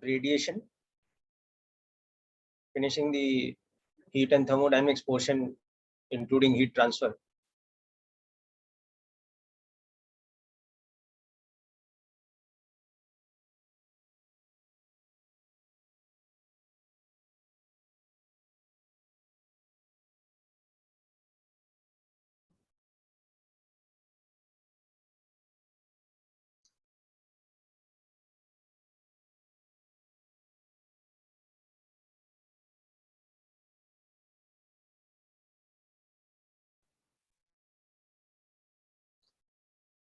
radiation, finishing the heat and thermodynamics portion, including heat transfer.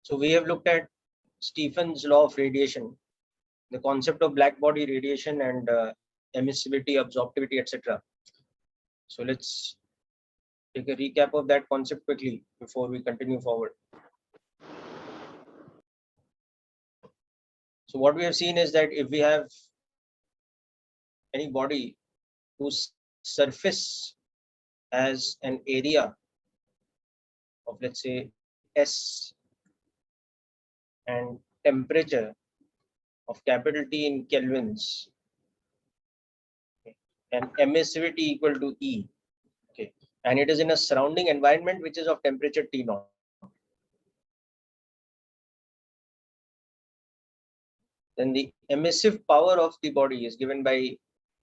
So we have looked at Stephen's law of radiation, the concept of black body radiation and emissivity, absorptivity, etc. So let's take a recap of that concept quickly before we continue forward. So what we have seen is that if we have any body whose surface has an area of, let's say, S, and temperature of capital T in kelvins, okay, and emissivity equal to E, okay, and it is in a surrounding environment which is of temperature T naught. Then the emissive power of the body is given by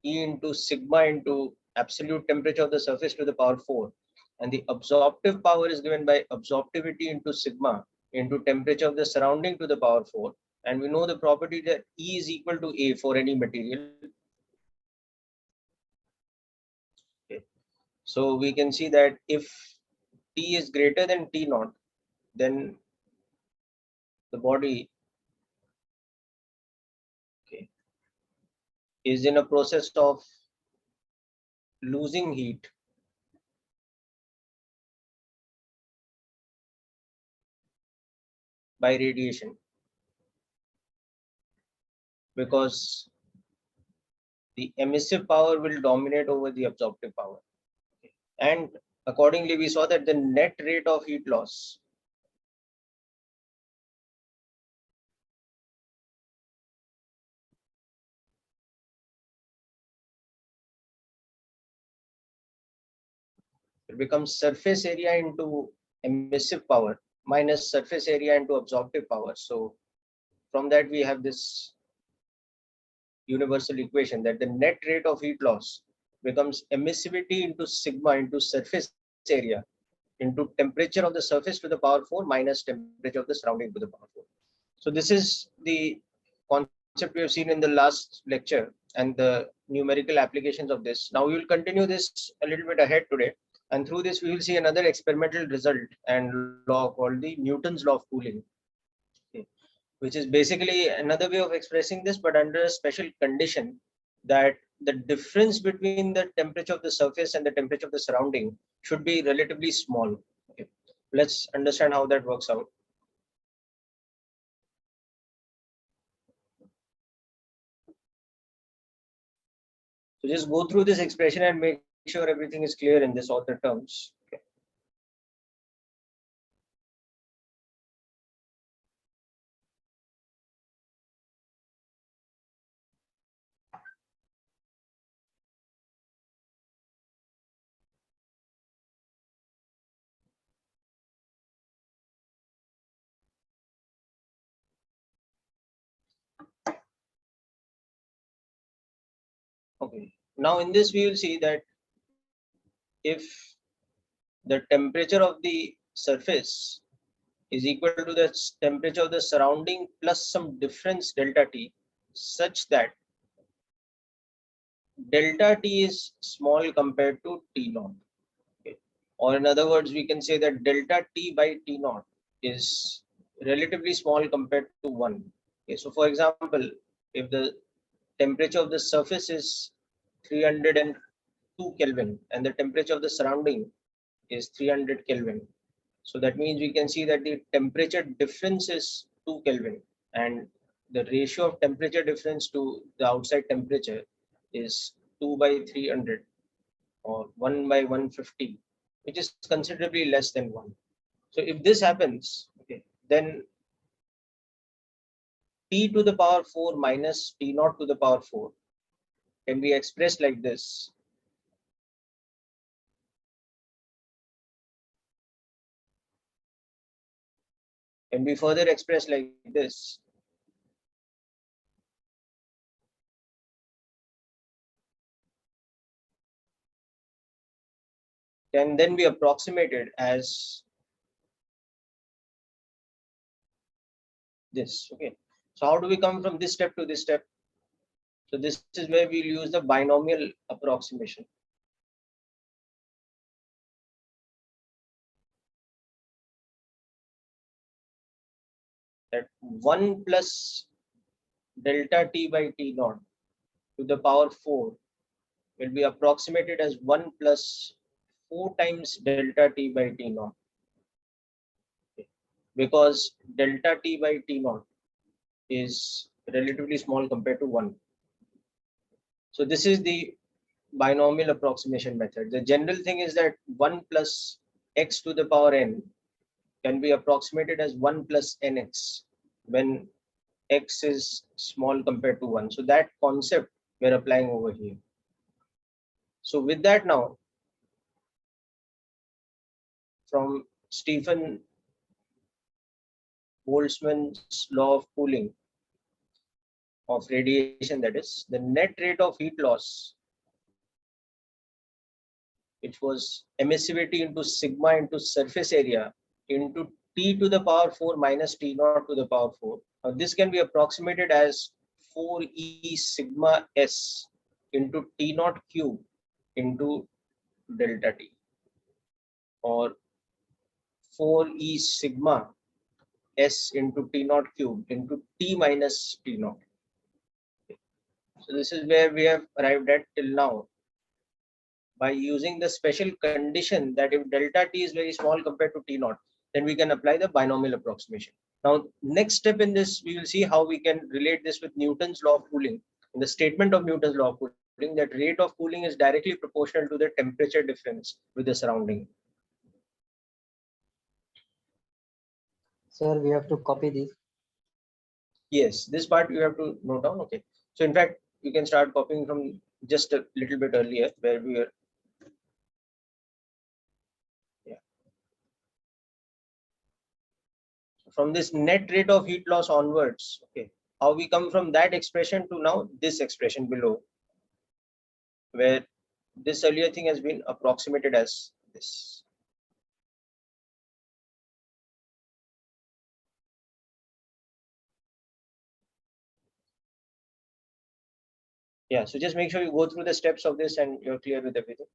E into sigma into absolute temperature of the surface to the power 4, and the absorptive power is given by absorptivity into sigma into temperature of the surrounding to the power 4, and we know the property that E is equal to A for any material. Okay. So we can see that if T is greater than T naught, then the body, okay, is in a process of losing heat by radiation, because the emissive power will dominate over the absorptive power. Okay. And accordingly, we saw that the net rate of heat loss will become surface area into emissive power minus surface area into absorptive power. So from that, we have this universal equation that the net rate of heat loss becomes emissivity into sigma into surface area into temperature of the surface to the power 4 minus temperature of the surrounding to the power 4. So this is the concept we have seen in the last lecture and the numerical applications of this. Now we will continue this a little bit ahead today, and through this we will see another experimental result and law called the Newton's law of cooling, okay, which is basically another way of expressing this, but under a special condition that the difference between the temperature of the surface and the temperature of the surrounding should be relatively small. Okay. Let's understand how that works out. So just go through this expression and make sure everything is clear in this author terms. Okay. Okay. Now in this we will see that if the temperature of the surface is equal to the temperature of the surrounding plus some difference delta T, such that delta T is small compared to T naught. Okay. Or in other words, we can say that delta T by T naught is relatively small compared to 1. Okay. So for example, if the temperature of the surface is 302 Kelvin and the temperature of the surrounding is 300 Kelvin. So that means we can see that the temperature difference is 2 Kelvin, and the ratio of temperature difference to the outside temperature is 2 by 300 or 1 by 150, which is considerably less than 1. So if this happens, okay, then t to the power 4 minus t naught to the power 4 can be expressed like this. Can be further expressed like this. Can then be approximated as this. Okay. So how do we come from this step to this step? So this is where we'll use the binomial approximation. That 1 plus delta t by t naught to the power 4 will be approximated as 1 plus 4 times delta t by t naught. Okay. Because delta t by t naught is relatively small compared to 1. So this is the binomial approximation method. The general thing is that 1 plus x to the power n can be approximated as 1 plus nx when x is small compared to 1. So that concept we're applying over here. So with that now, from Stephen Boltzmann's law of cooling of radiation, that is, the net rate of heat loss, which was emissivity into sigma into surface area into t to the power 4 minus t naught to the power 4. Now this can be approximated as 4e sigma s into t naught cube into delta t, or 4e sigma s into t naught cube into t minus t naught. So this is where we have arrived at till now, by using the special condition that if delta t is very small compared to t naught, then we can apply the binomial approximation. Now, next step in this, we will see how we can relate this with Newton's law of cooling. In the statement of Newton's law of cooling, that rate of cooling is directly proportional to the temperature difference with the surrounding. Sir, we have to copy this. Yes, this part you have to note down. Okay. So in fact, you can start copying from just a little bit earlier where we were. Yeah. From this net rate of heat loss onwards, okay, how we come from that expression to now this expression below, where this earlier thing has been approximated as this. Yeah, so just make sure you go through the steps of this and you're clear with everything.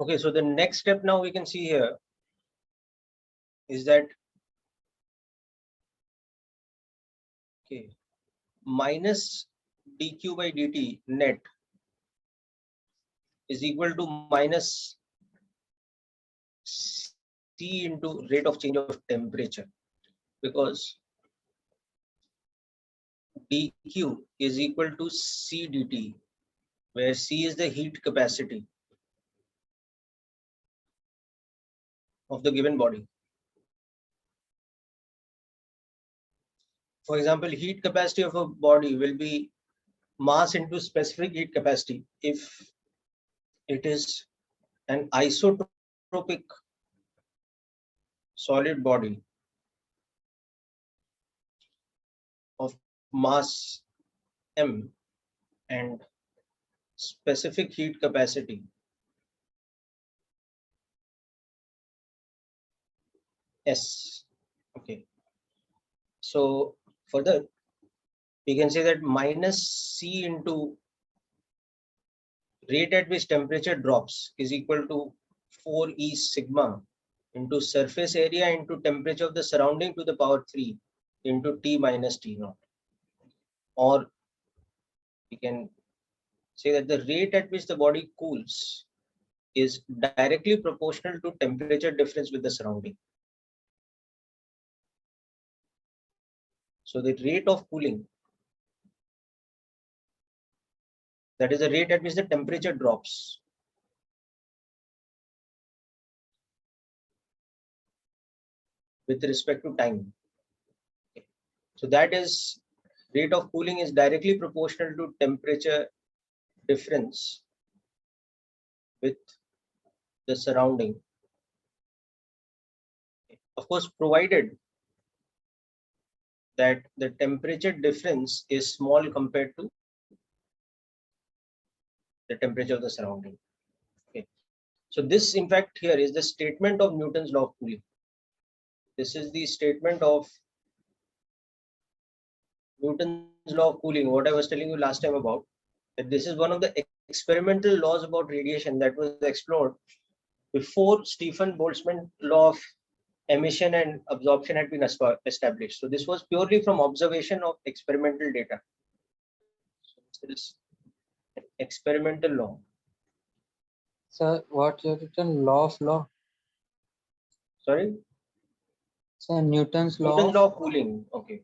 Okay, so the next step now we can see here is that minus dq by dt net is equal to minus C into rate of change of temperature, because dq is equal to C dt, where C is the heat capacity of the given body. For example, heat capacity of a body will be mass into specific heat capacity if it is an isotropic solid body of mass m and specific heat capacity S. Okay, so further we can say that minus C into rate at which temperature drops is equal to 4e sigma into surface area into temperature of the surrounding to the power 3 into T minus T naught. Or we can say that the rate at which the body cools is directly proportional to temperature difference with the surrounding. So the rate of cooling, that is the rate at which the temperature drops, with respect to time. So that is, rate of cooling is directly proportional to temperature difference with the surrounding. Of course, provided that the temperature difference is small compared to the temperature of the surrounding. Okay. So this, in fact, here is the statement of Newton's law of cooling. This is the statement of Newton's law of cooling, what I was telling you last time about, that this is one of the experimental laws about radiation that was explored before Stephen Boltzmann's law of emission and absorption had been established. So this was purely from observation of experimental data. So this is experimental law. Sir, what you written? Law of law? Sorry? Sir, Newton's Newton's law of cooling. Okay.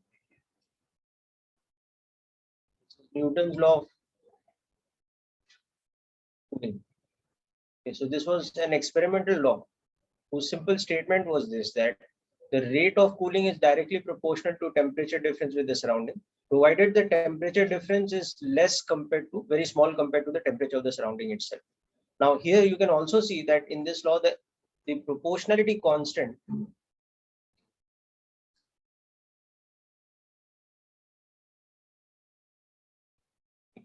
Newton's law of cooling. Okay, so this was an experimental law whose simple statement was this, that the rate of cooling is directly proportional to temperature difference with the surrounding, provided the temperature difference is less compared to, very small compared to the temperature of the surrounding itself. Now here you can also see that in this law, the proportionality constant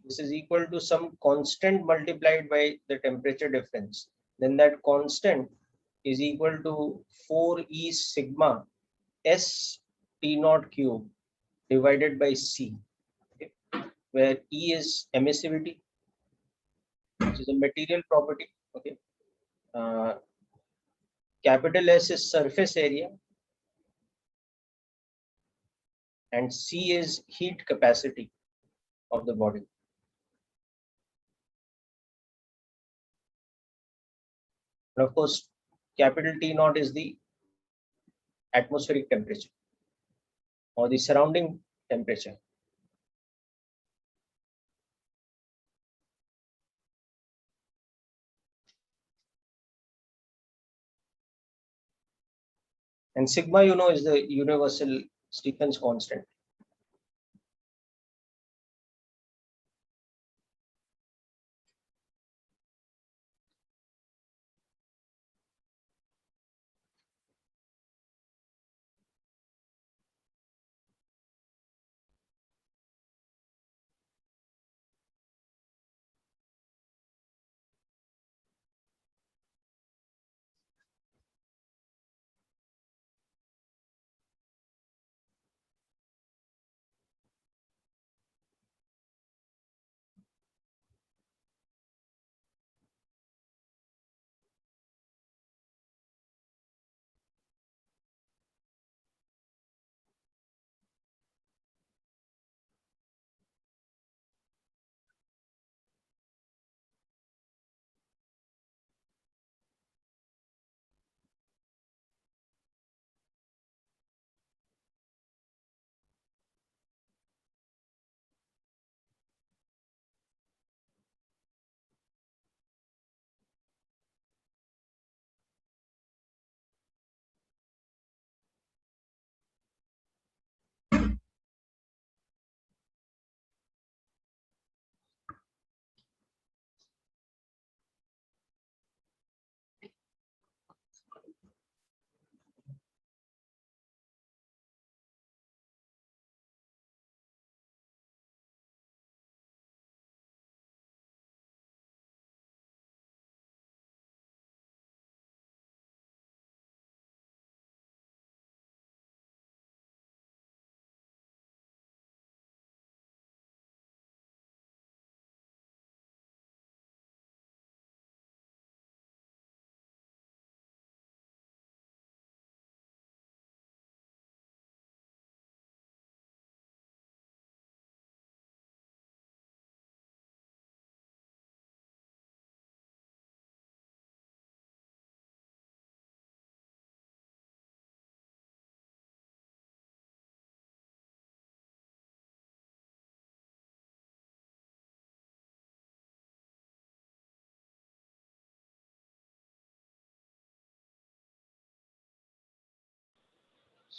this is equal to some constant multiplied by the temperature difference. Then that constant is equal to 4e sigma S T naught cube divided by C, okay, where E is emissivity, which is a material property. Okay, capital S is surface area, and C is heat capacity of the body. And of course, capital T naught is the atmospheric temperature or the surrounding temperature. And sigma, you know, is the universal Stephen's constant.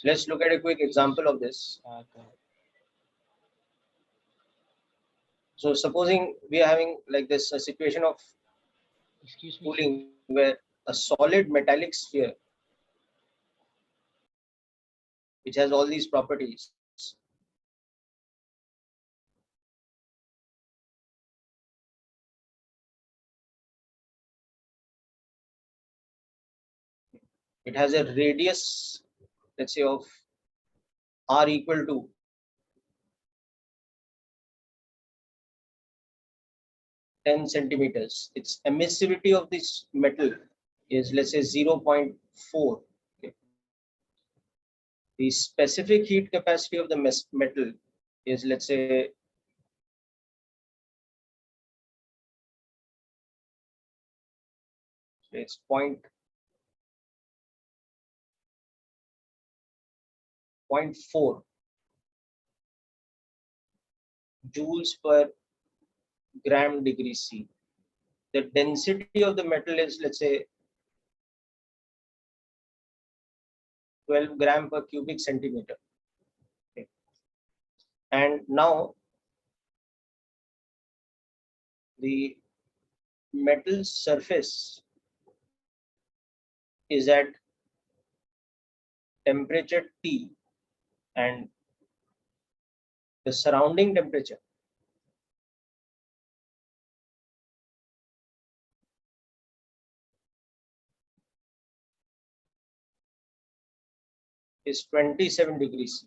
Let's look at a quick example of this. So supposing we are having like this a situation of cooling where a solid metallic sphere which has all these properties it has a radius, let's say, of r equal to 10 centimeters. Its emissivity of this metal is, let's say, 0.4. Okay. The specific heat capacity of the metal is, let's say, it's 0.4 joules per gram degree C. The density of the metal is, let's say, 12 gram per cubic centimeter. Okay. And now the metal surface is at temperature T, and the surrounding temperature is 27 degrees C.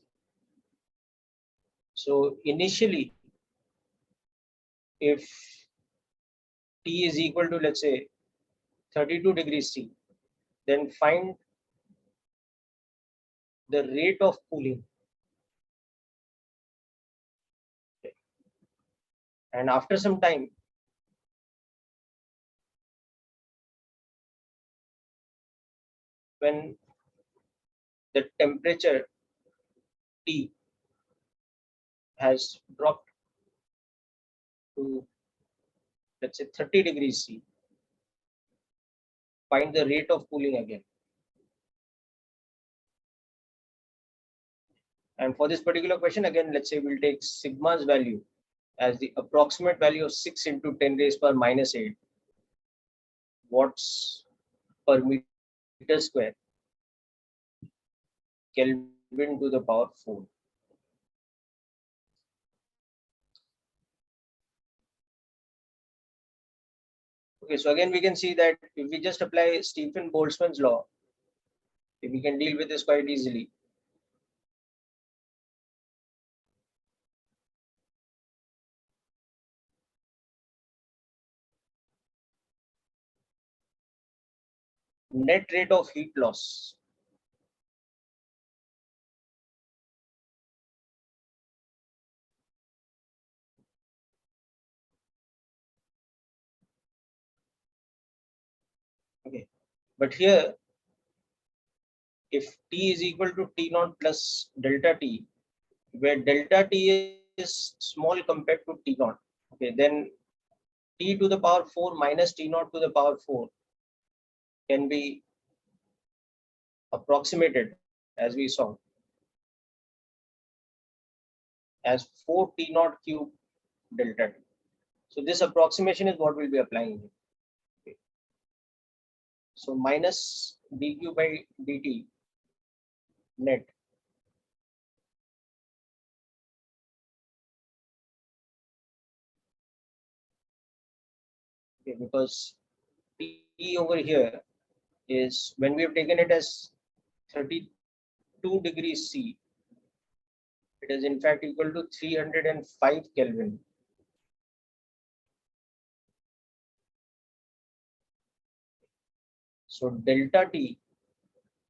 So initially, if T is equal to, let's say, 32 degrees C, then find the rate of cooling. And after some time, when the temperature T has dropped to, let's say, 30 degrees C, find the rate of cooling again. And for this particular question, again, let's say we'll take sigma's value as the approximate value of 6 into 10 raised per minus 8 watts per meter square, Kelvin to the power 4. Okay, so again, we can see that if we just apply Stephen Boltzmann's law, we can deal with this quite easily. Net rate of heat loss okay, but here if T is equal to T naught plus delta T, where delta T is small compared to T naught, okay, then T to the power 4 minus T naught to the power 4 can be approximated, as we saw, as 4 T naught cube delta T. So this approximation is what we'll be applying here. Okay. So minus dq by dt net okay, because T over here is, when we have taken it as 32 degrees C, it is in fact equal to 305 Kelvin. So delta T,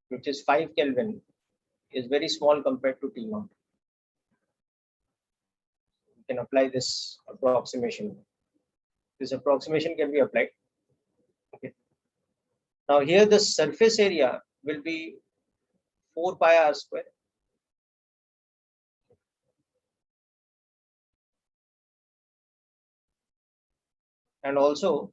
which is 5 Kelvin, is very small compared to T naught. You can apply this approximation. This approximation can be applied. Okay. Now here the surface area will be 4 pi r square. And also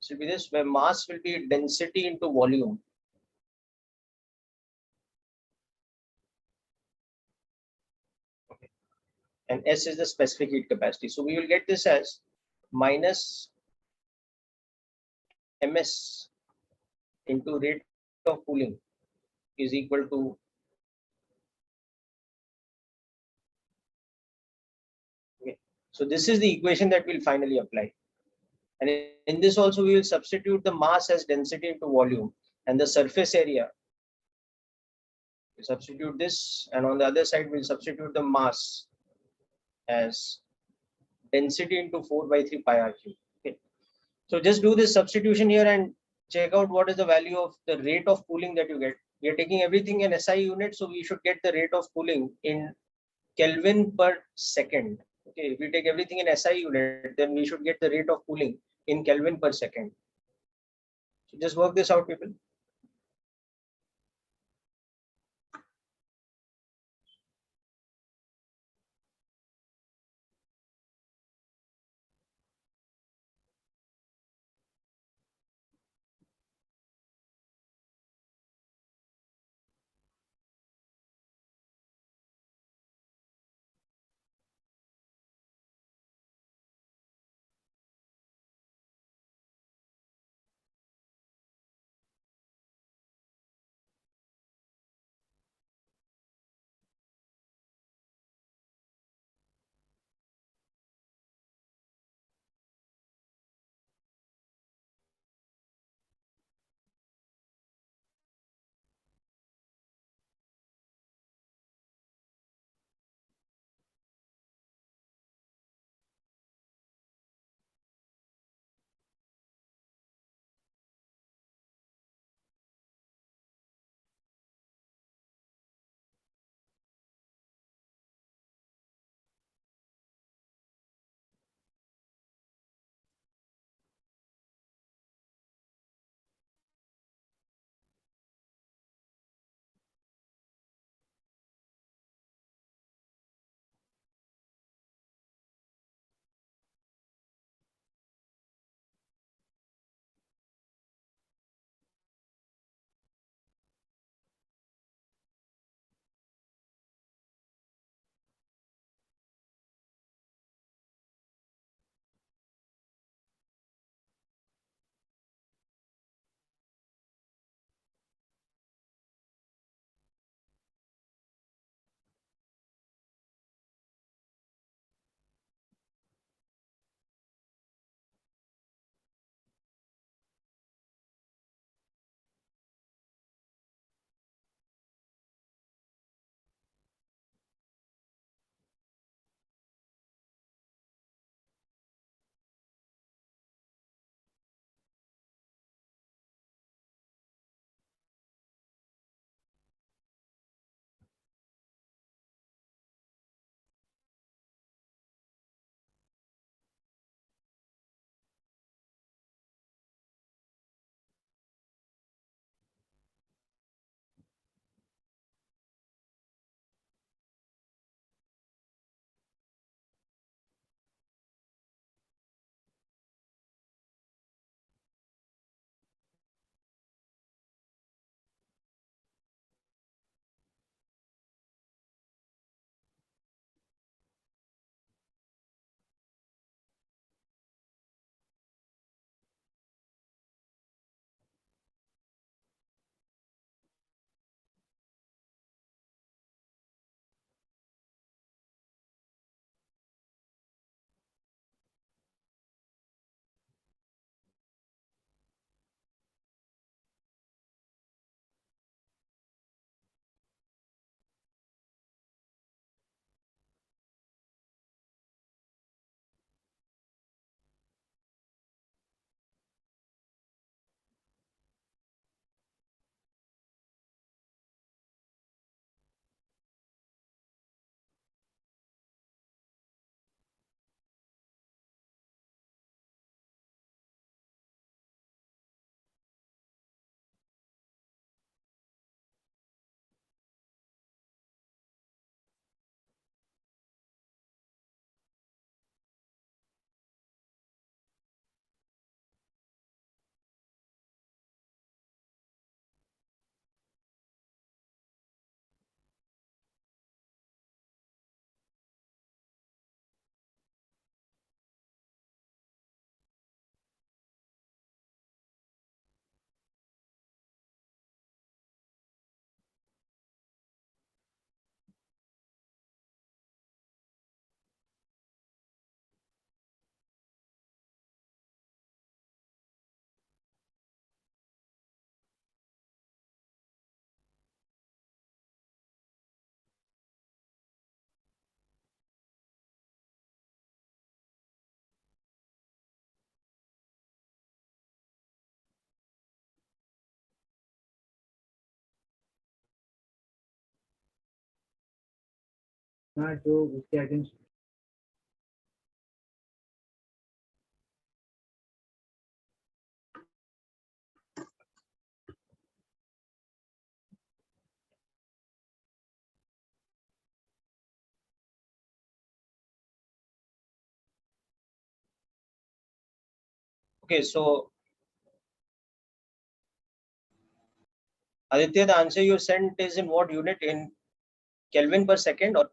So be this, where mass will be density into volume. Okay. And S is the specific heat capacity. So we will get this as minus ms into rate of cooling is equal to okay. So this is the equation that we'll finally apply. And in this also we will substitute the mass as density into volume and the surface area. We substitute this, and on the other side we'll substitute the mass as density into 4 by 3 pi r cube. Okay. So just do this substitution here and check out what is the value of the rate of cooling that you get. We are taking everything in SI unit, so we should get the rate of cooling in Kelvin per second. Okay, if we take everything in SI unit, then we should get the rate of cooling in Kelvin per second. So just work this out, people. हाँ जो उसके against Okay, so Aditya, the answer you sent is in what unit? In Kelvin per second or?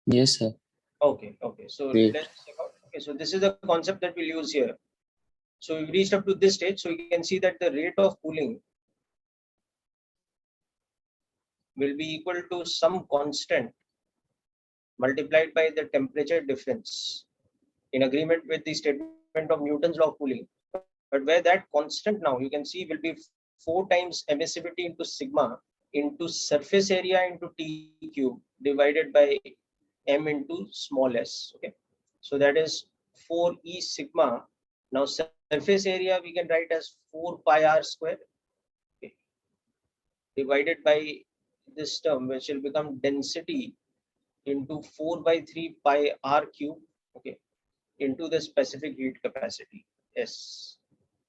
Yes, sir. Okay, okay. So Great. let's check out. Okay, so this is the concept that we'll use here. So we reached up to this stage, so you can see that the rate of cooling will be equal to some constant multiplied by the temperature difference in agreement with the statement of Newton's law of cooling. But where that constant now you can see will be 4 times emissivity into sigma into surface area into T cube divided by m into small s. Okay, so that is 4e sigma. Now surface area we can write as 4 pi r square, okay, divided by this term which will become density into 4 by 3 pi r cube, okay, into the specific heat capacity S.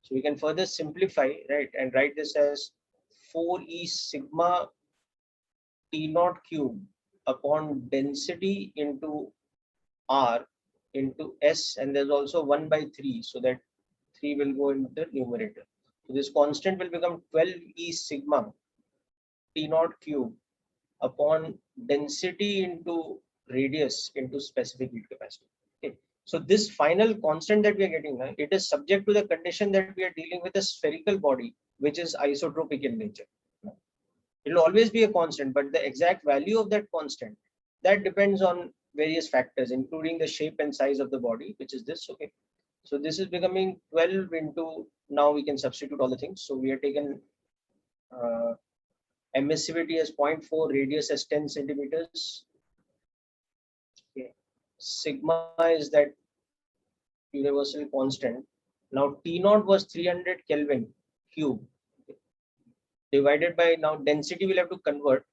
So we can further simplify, right, and write this as 4e sigma T naught cube upon density into R into S, and there's also 1 by 3, so that 3 will go into the numerator. So this constant will become 12e sigma T naught cube upon density into radius into specific heat capacity. Okay. So this final constant that we are getting, it is subject to the condition that we are dealing with a spherical body, which is isotropic in nature. It will always be a constant, but the exact value of that constant, that depends on various factors, including the shape and size of the body, which is this. Okay. So this is becoming 12 into, now we can substitute all the things. So we have taken uh, emissivity as 0.4, radius as 10 centimeters. Okay. Sigma is that universal constant. Now T naught was 300 Kelvin cube, divided by, now density we'll have to convert.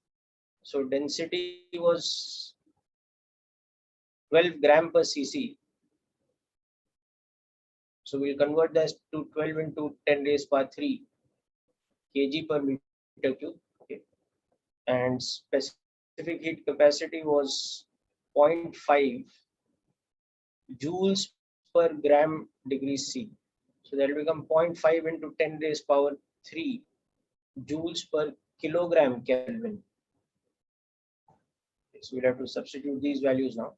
So density was 12 gram per cc. So we'll convert that to 12 into 10 raised by 3 kg per meter cube. Okay. And specific heat capacity was 0.5 joules per gram degree C. So that will become 0.5 into 10 raised power 3 joules per kilogram Kelvin. Okay, so we'll have to substitute these values now.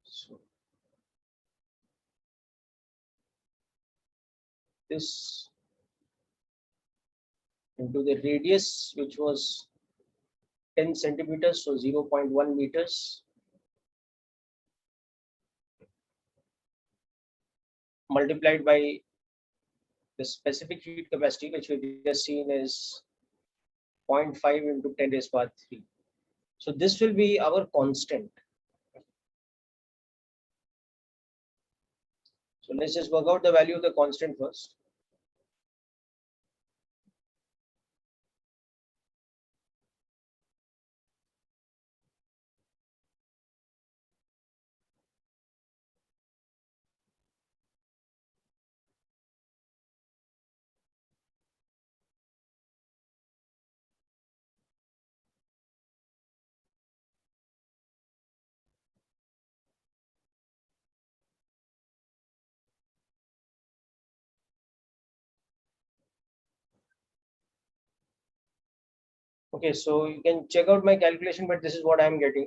So this into the radius, which was 10 centimeters, so 0.1 meters, multiplied by the specific heat capacity, which we just seen is 0.5 into 10 raised power 3. So this will be our constant. So let's just work out the value of the constant first. Okay, so you can check out my calculation, but this is what I'm getting.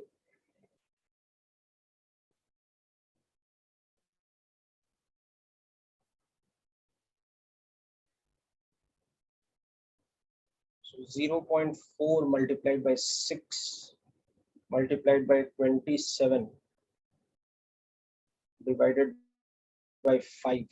So 0.4 multiplied by 6 multiplied by 27 divided by 5.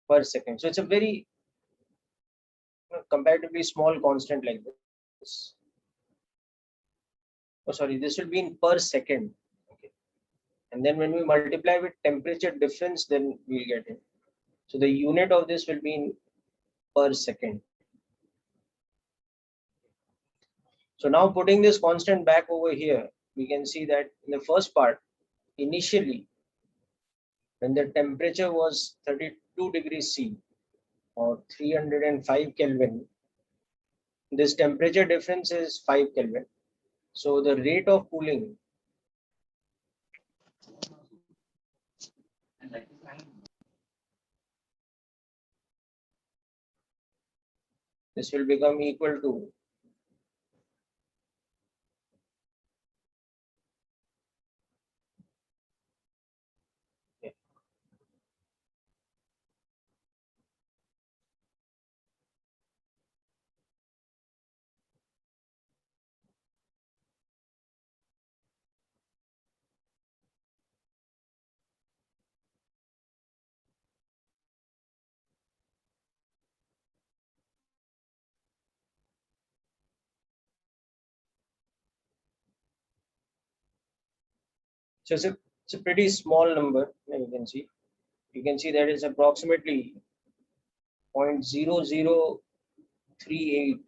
Per second. So it's a very comparatively small constant like this. Oh, sorry, this will be in per second. Okay. And then when we multiply with temperature difference, then we'll get it. So the unit of this will be in per second. So now putting this constant back over here, we can see that in the first part, initially, when the temperature was 32 degrees C or 305 Kelvin, this temperature difference is 5 Kelvin. So the rate of cooling this will become equal to so it's a pretty small number. You can see that is approximately 0.0038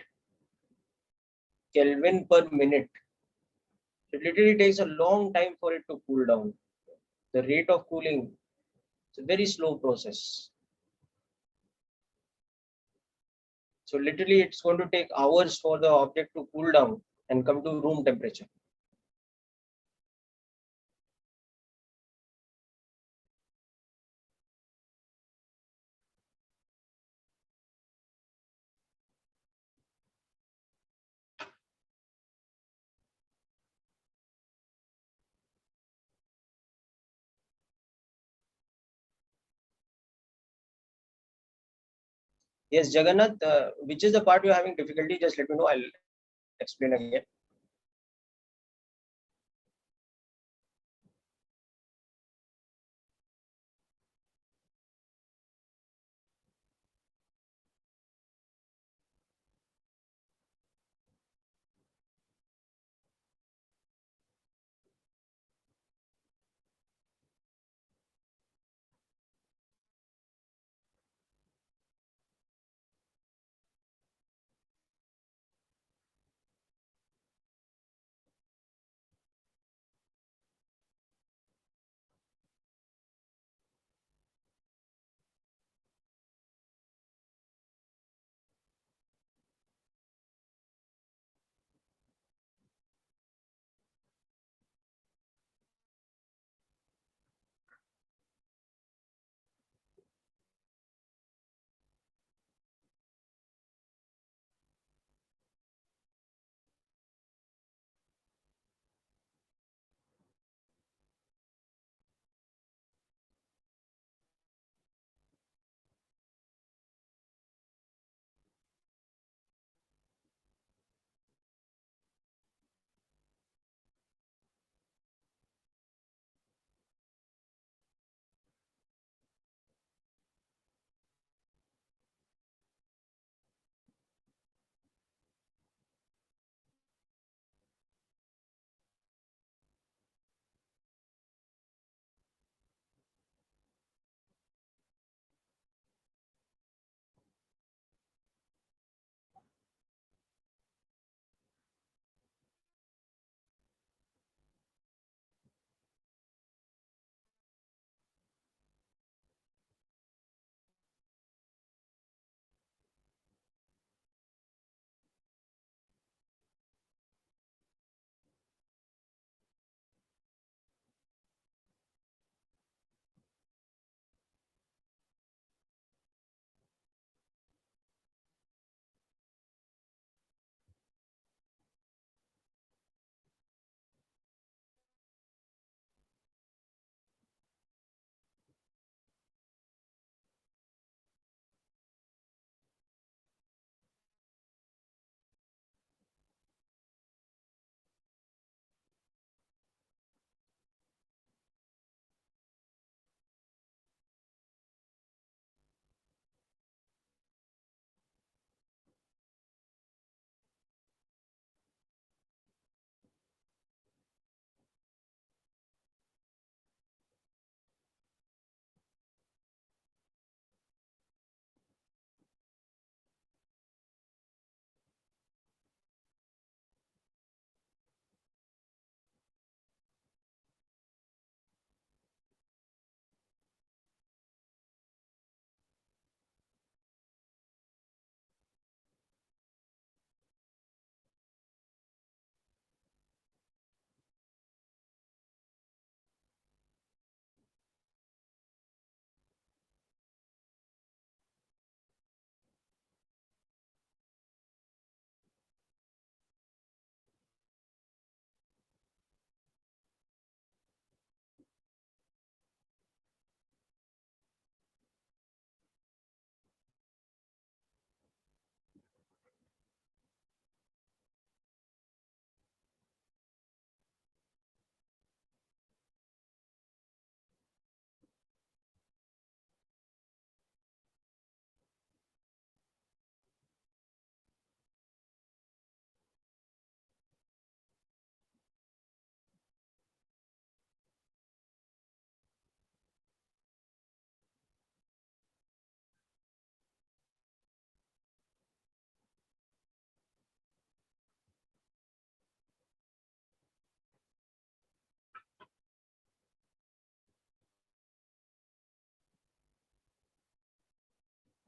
Kelvin per minute. It literally takes a long time for it to cool down. The rate of cooling is a very slow process. So literally it's going to take hours for the object to cool down and come to room temperature. Yes, Jagannath, which is the part you're having difficulty? Just let me know. I'll explain again.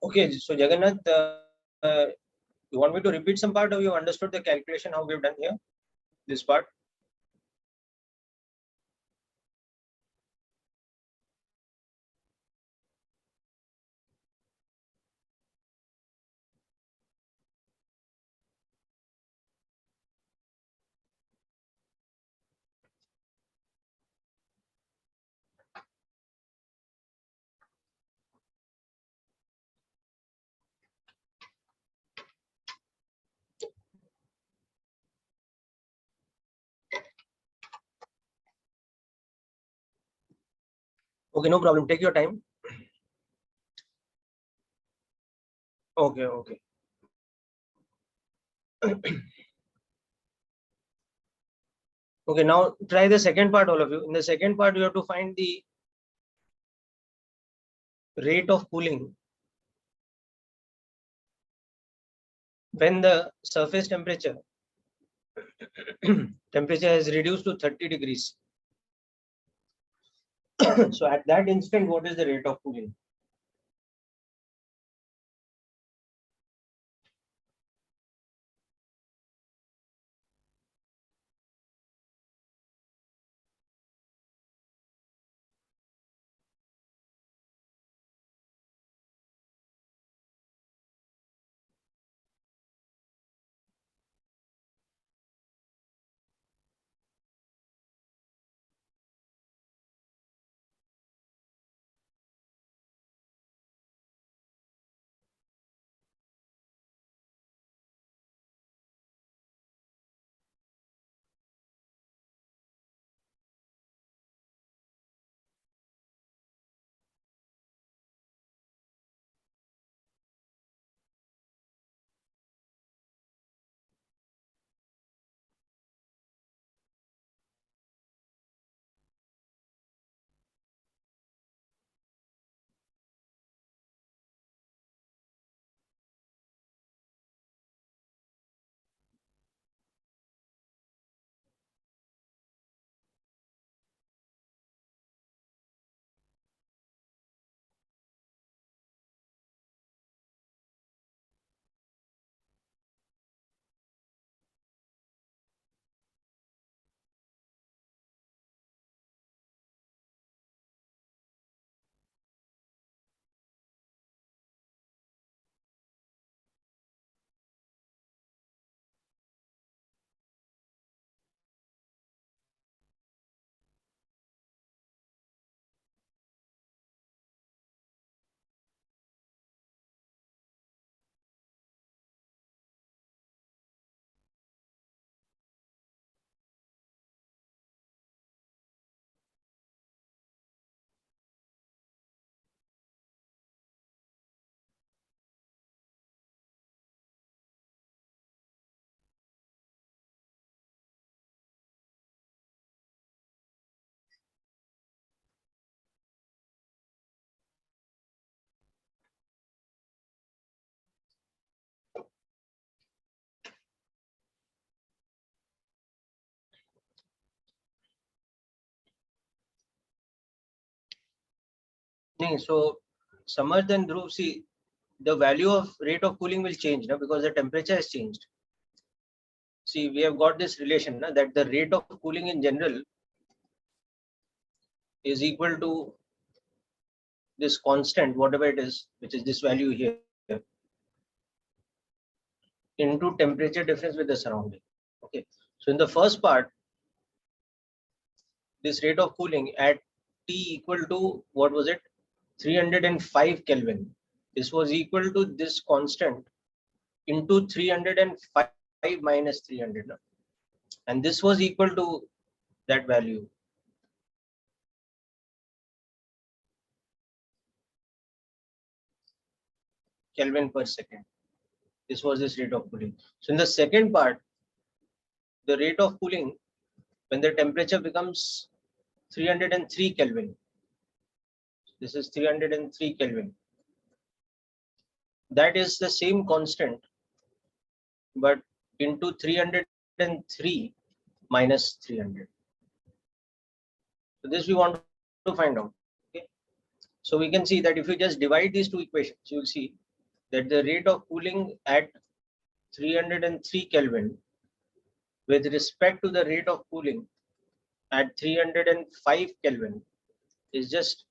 Okay, so Jagannath, you want me to repeat some part, or you understood the calculation how we've done here? This part. Okay, no problem. Take your time. Okay, okay. Okay, now try the second part, all of you. In the second part, you have to find the rate of cooling when the surface temperature is reduced to 30 degrees. So at that instant, what is the rate of cooling? So Samarth and Dhruv, see, the value of rate of cooling will change now because the temperature has changed. See, we have got this relation that the rate of cooling in general is equal to this constant, whatever it is, which is this value here, into temperature difference with the surrounding. Okay, so in the first part, this rate of cooling at T equal to, what was it, 305 Kelvin. This was equal to this constant into 305 minus 300. And this was equal to that value. Kelvin per second. This was this rate of cooling. So in the second part, the rate of cooling when the temperature becomes 303 Kelvin. This is 303 Kelvin. That is the same constant, but into 303 minus 300. So this we want to find out. Okay. So we can see that if you just divide these two equations, you will see that the rate of cooling at 303 Kelvin with respect to the rate of cooling at 305 Kelvin is just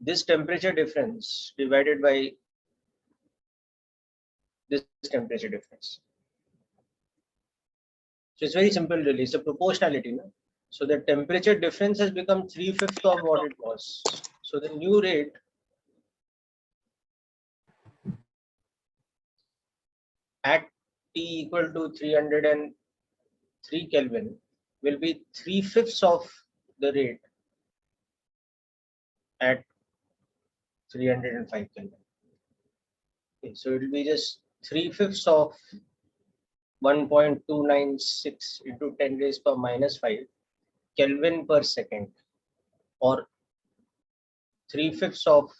this temperature difference divided by this temperature difference. So it's very simple really, it's a proportionality. No? So the temperature difference has become 3/5 of what it was. So the new rate at T equal to 303 Kelvin will be 3/5 of the rate at 305 Kelvin. Okay, so it will be just 3/5 of 1.296 into 10 raised per minus 5 Kelvin per second, or 3/5 of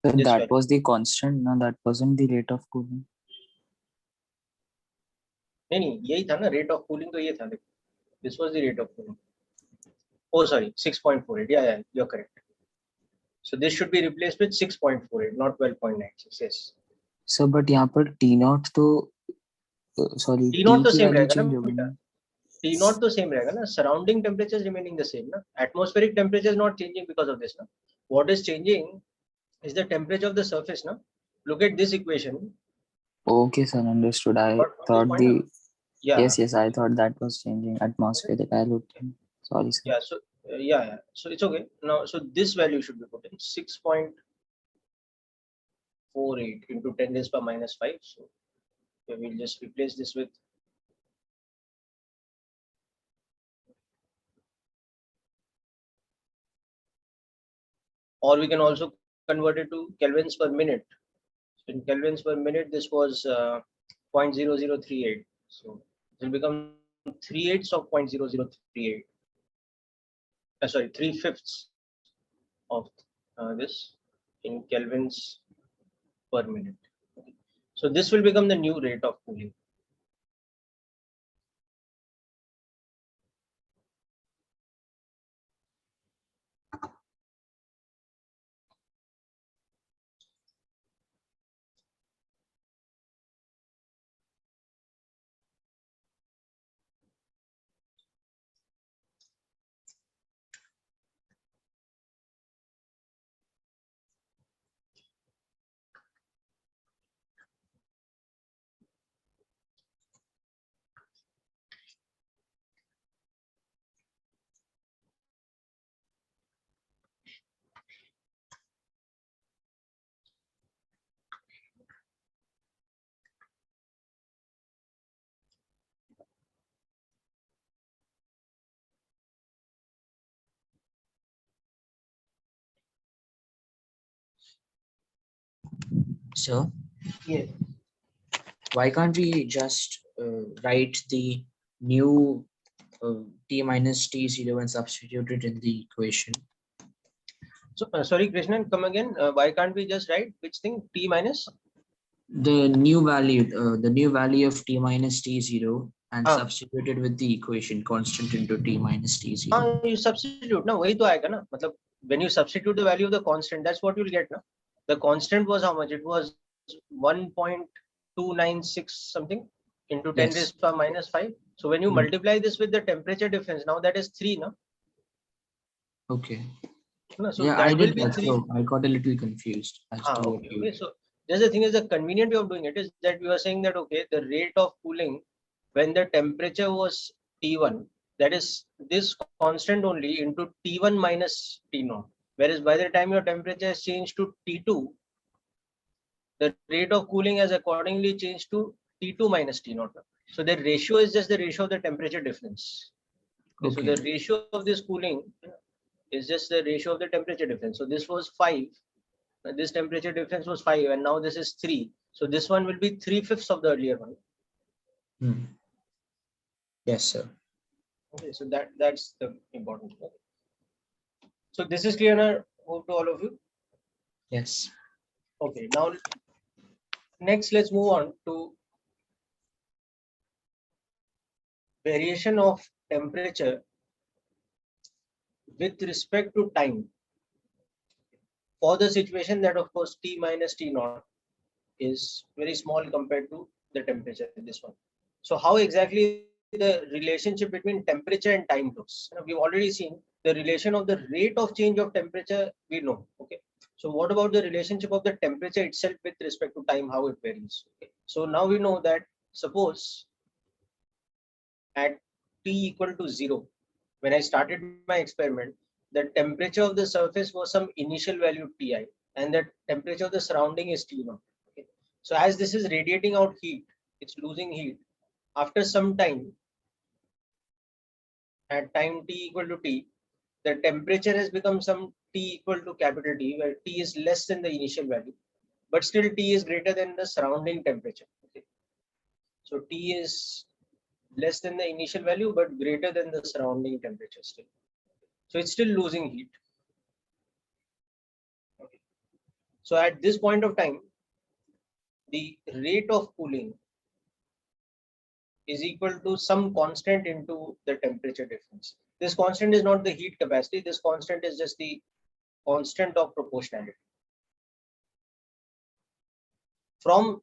So this that value. was the constant. No, that wasn't the rate of cooling. नहीं यही था ना, rate of cooling तो ये था, this was the rate of cooling. Oh sorry, 6.48. Yeah, you're correct. So this should be replaced with 6.48, not 12.96. Yes. So but यहाँ पर T naught तो sorry T naught तो की same value रहेगा ना change होगी बेटा. ना? T naught तो same रहेगा ना. Surrounding temperature is remaining the same ना. Atmospheric temperature is not changing because of this ना. What is changing is the temperature of the surface ना. Look at this equation. Okay, sir, understood. I Got this thought point, the na? Yeah. yes, I thought that was changing atmospheric. I looked. Sorry, sir. Yeah. So yeah. So it's okay now. So this value should be put in 6.48 into 10 raised per minus 5. So we'll just replace this with or we can also convert it to kelvins per minute. So in kelvins per minute, this was 0.0038. So it will become 3/8 of 0.0038. Sorry, 3/5 of this in kelvins per minute. So this will become the new rate of cooling. So Yes. why can't we just write the new T minus T0 and substitute it in the equation? So sorry, Krishnan, come again. Why can't we just write which thing? T minus? The new value of T minus T0 and substitute it with the equation constant into T minus T0. You substitute. ना वही तो आएगा ना. मतलब when you substitute the value of the constant, that's what you'll get. ना. The constant was how much? It was 1.296 something into 10 Yes. raised per minus 5. So when you multiply this with the temperature difference, now that is 3, no? Okay. No, so Yeah, that I will did be that. 3. So I got a little confused as to what Okay, you. okay. So just the thing is, the convenient way of doing it is that you are saying that okay, the rate of cooling when the temperature was T1, that is this constant only into T1 minus T0. Whereas by the time your temperature has changed to T2, the rate of cooling has accordingly changed to T2 minus T0. So the ratio is just the ratio of the temperature difference. Okay. So the ratio of this cooling is just the ratio of the temperature difference. So this was 5. This temperature difference was 5 and now this is 3. So this one will be 3/5 of the earlier one. Yes, sir. Okay, so that's the important thing. So this is clear now, hope to all of you. Yes. Okay, now next let's move on to variation of temperature with respect to time for the situation that of course T minus T naught is very small compared to the temperature in this one. So how exactly the relationship between temperature and time goes? We've already seen the relation of the rate of change of temperature, we know. Okay. So what about the relationship of the temperature itself with respect to time, how it varies? Okay. So now we know that suppose at T equal to 0, when I started my experiment, the temperature of the surface was some initial value Ti, and the temperature of the surrounding is T0. Okay. So as this is radiating out heat, it's losing heat. After some time, at time T equal to T, the temperature has become some T equal to capital T, where T is less than the initial value, but still T is greater than the surrounding temperature. Okay. So T is less than the initial value, but greater than the surrounding temperature still. So it's still losing heat. Okay. So at this point of time, the rate of cooling is equal to some constant into the temperature difference. This constant is not the heat capacity. This constant is just the constant of proportionality. From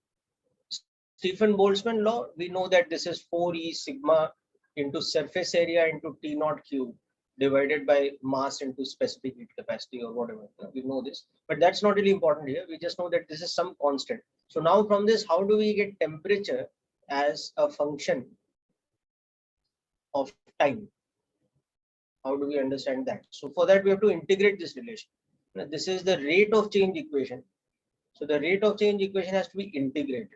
Stephen Boltzmann law, we know that this is 4E sigma into surface area into T naught cube divided by mass into specific heat capacity or whatever. We know this, but that's not really important here. We just know that this is some constant. So now from this, how do we get temperature as a function of time? How do we understand that? So for that, we have to integrate this relation. Now, this is the rate of change equation. So the rate of change equation has to be integrated.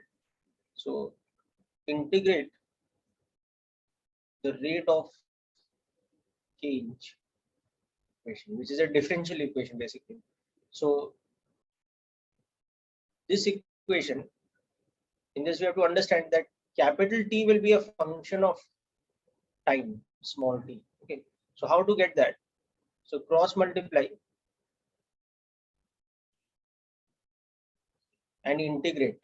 So integrate the rate of change equation, which is a differential equation basically. So this equation, in this we have to understand that capital T will be a function of time, small t. Okay. So how to get that? So cross multiply and integrate.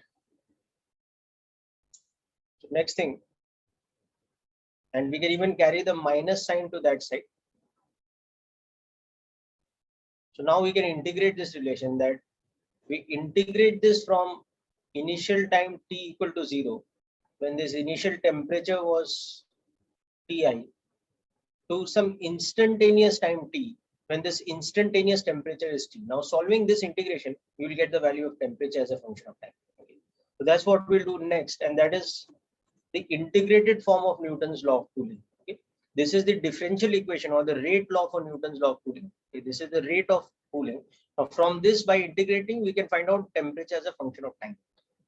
So next thing, and we can even carry the minus sign to that side. So now we can integrate this relation, that we integrate this from initial time T equal to 0, when this initial temperature was Ti, to some instantaneous time T, when this instantaneous temperature is T. Now solving this integration, you will get the value of temperature as a function of time. Okay. So that's what we'll do next, and that is the integrated form of Newton's law of cooling. Okay. This is the differential equation or the rate law for Newton's law of cooling. Okay. This is the rate of cooling. Now from this, by integrating, we can find out temperature as a function of time.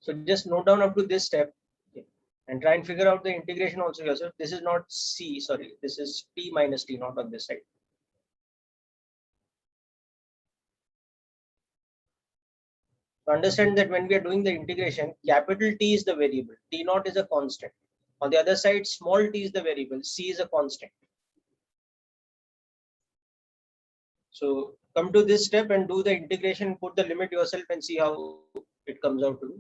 So just note down up to this step, okay, and try and figure out the integration also yourself. This is not C, sorry, this is T minus T naught on this side. To understand that when we are doing the integration, capital T is the variable, T naught is a constant. On the other side, small t is the variable, C is a constant. So come to this step and do the integration, put the limit yourself and see how it comes out to be.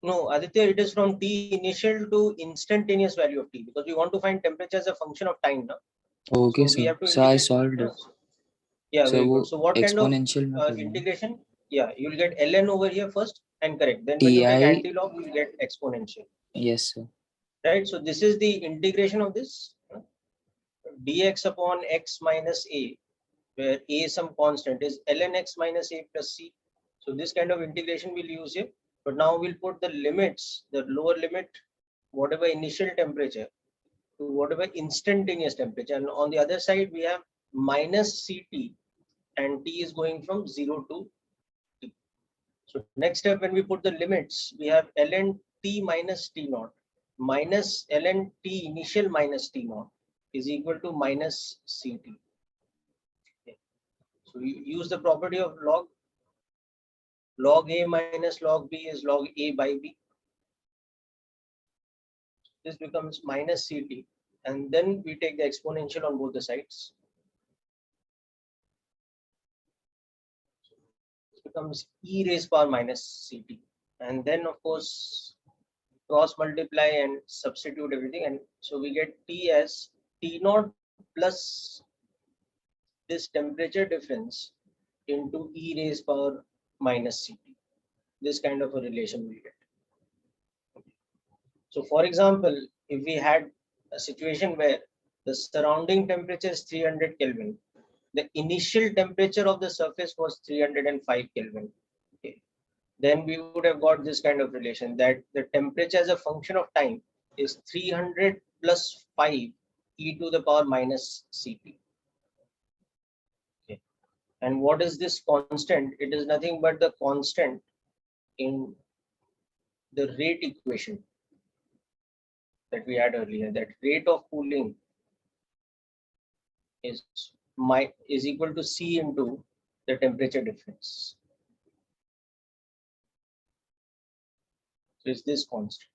No, Aditya, it is from T initial to instantaneous value of T, because we want to find temperature as a function of time now. Okay, So we sir. have to So I integrate. solved it. Yeah, So very वो good. So what kind of exponential में करना है. integration? Yeah, you'll get ln over here first and correct. Then when you take Ti. anti-log, you'll get exponential. Yes, sir. Right. So this is the integration of this dx upon x minus a, where a is some constant, is ln x minus a plus c. So this kind of integration we'll use here. But now we'll put the limits, the lower limit, whatever initial temperature to whatever instantaneous temperature. And on the other side, we have minus Ct, and T is going from 0 to T. So next step, when we put the limits, we have ln T minus T naught minus ln T initial minus T naught is equal to minus Ct. Okay. So you use the property of log. Log A minus log B is log A by B. This becomes minus Ct. And then we take the exponential on both the sides. It becomes e raised power minus Ct. And then, of course, cross multiply and substitute everything. And so we get T as T naught plus this temperature difference into e raised power minus Ct. This kind of a relation we get. So for example, if we had a situation where the surrounding temperature is 300 Kelvin, the initial temperature of the surface was 305 Kelvin. Okay. Then we would have got this kind of relation that the temperature as a function of time is 300 plus 5 e to the power minus Ct. Okay. And what is this constant? It is nothing but the constant in the rate equation that we had earlier. That rate of cooling is equal to C into the temperature difference. So it's this constant.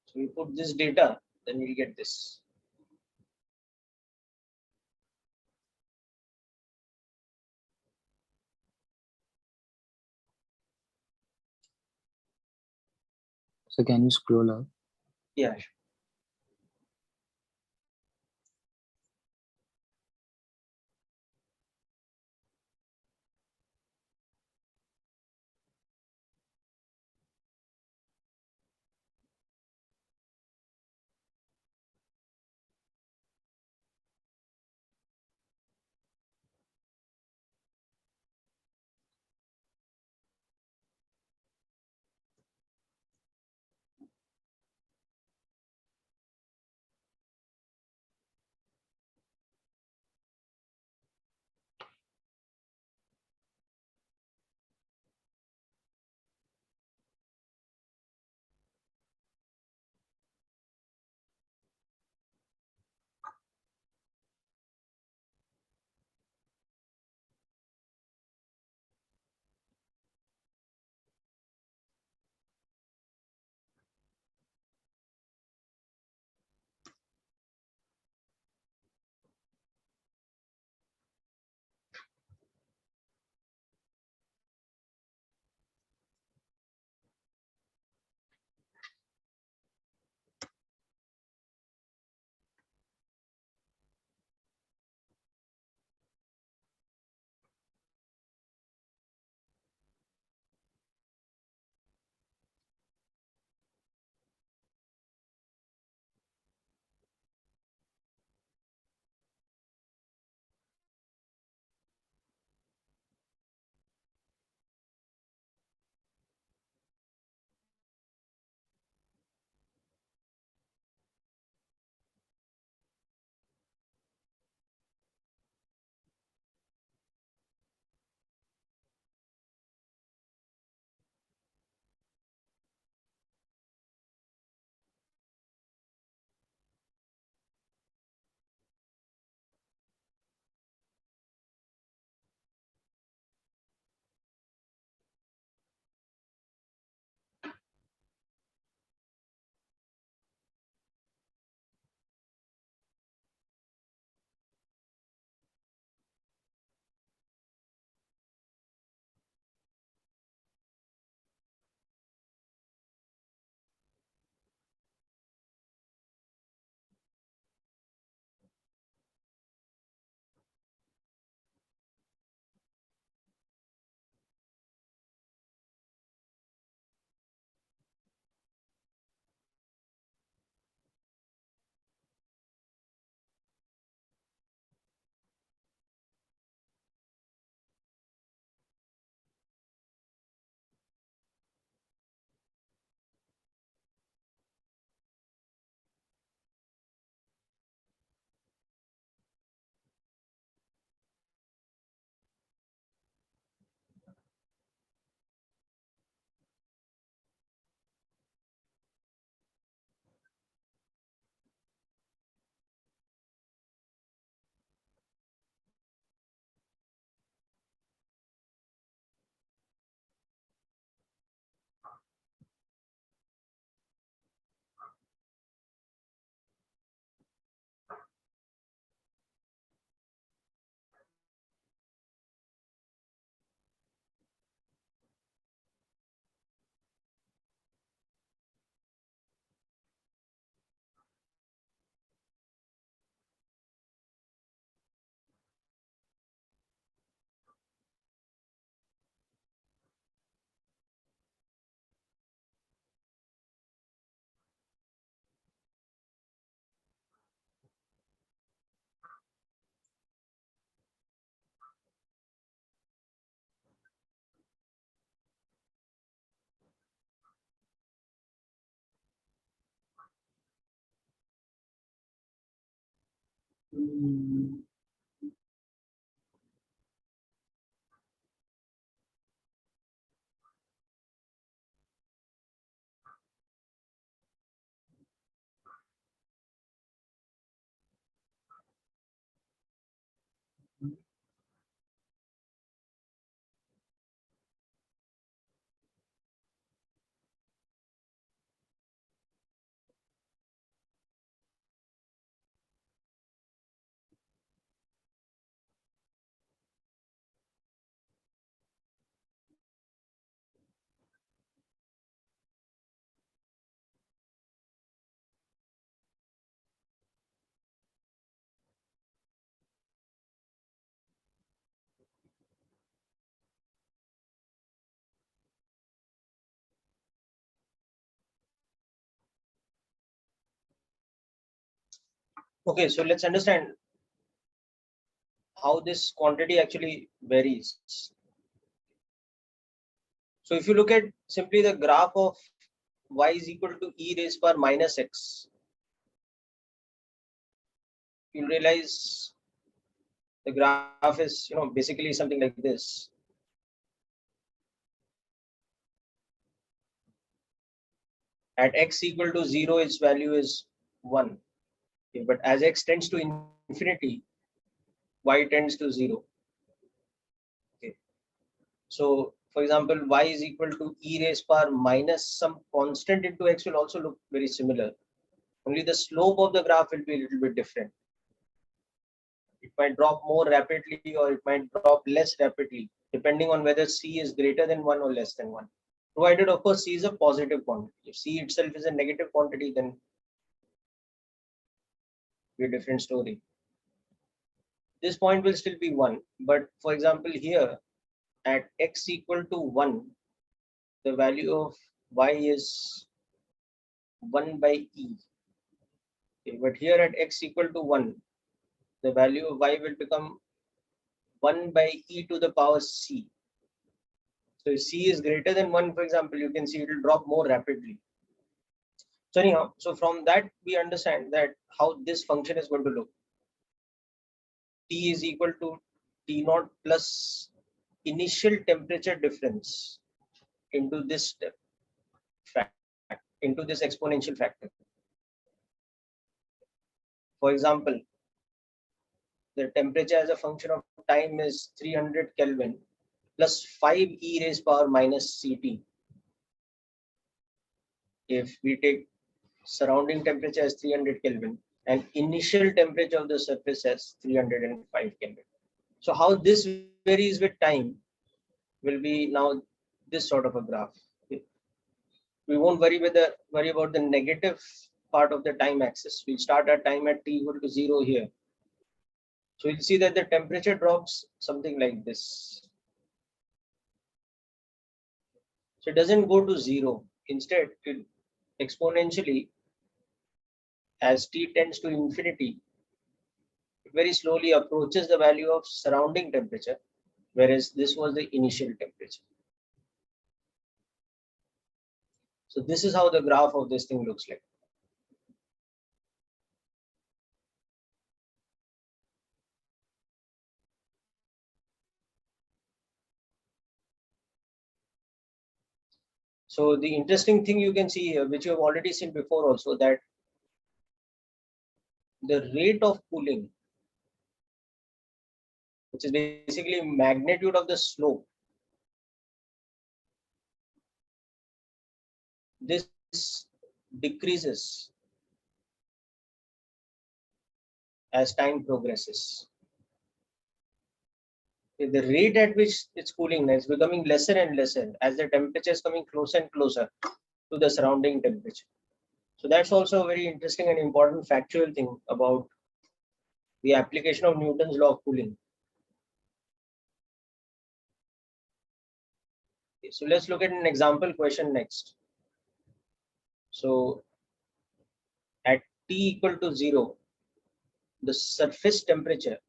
So we put this data, then we get this. So can you scroll up? Yeah. Okay, so let's understand how this quantity actually varies. So if you look at simply the graph of y is equal to e raised power minus x, you'll realize the graph is, basically something like this. At x equal to 0, its value is 1. Okay, but as x tends to infinity, y tends to 0. Okay. So, for example, y is equal to e raised power minus some constant into x will also look very similar. Only the slope of the graph will be a little bit different. It might drop more rapidly or it might drop less rapidly, depending on whether c is greater than 1 or less than 1. Provided, of course, c is a positive quantity. If c itself is a negative quantity, then be a different story. This point will still be 1. But for example, here at x equal to 1, the value of y is 1 by e. Okay, but here at x equal to 1, the value of y will become 1 by e to the power c. So if c is greater than 1, for example, you can see it will drop more rapidly. So anyhow, so from that we understand that how this function is going to look. T is equal to T naught plus initial temperature difference into this step into this exponential factor. For example, the temperature as a function of time is 300 Kelvin plus 5 e raised power minus Ct. If we take surrounding temperature as 300 Kelvin and initial temperature of the surface as 305 Kelvin. So how this varies with time will be now this sort of a graph. We won't worry about the negative part of the time axis. We'll start our time at t equal to 0 here. So you'll see that the temperature drops something like this. So it doesn't go to 0. Instead, it exponentially, as t tends to infinity, it very slowly approaches the value of surrounding temperature, whereas this was the initial temperature. So this is how the graph of this thing looks like. So the interesting thing you can see here, which you have already seen before also, that the rate of cooling, which is basically magnitude of the slope, this decreases as time progresses. The rate at which it's cooling is becoming lesser and lesser as the temperature is coming closer and closer to the surrounding temperature. So that's also a very interesting and important factual thing about the application of Newton's law of cooling. Okay, so let's look at an example question next. So at t equal to 0, the surface temperature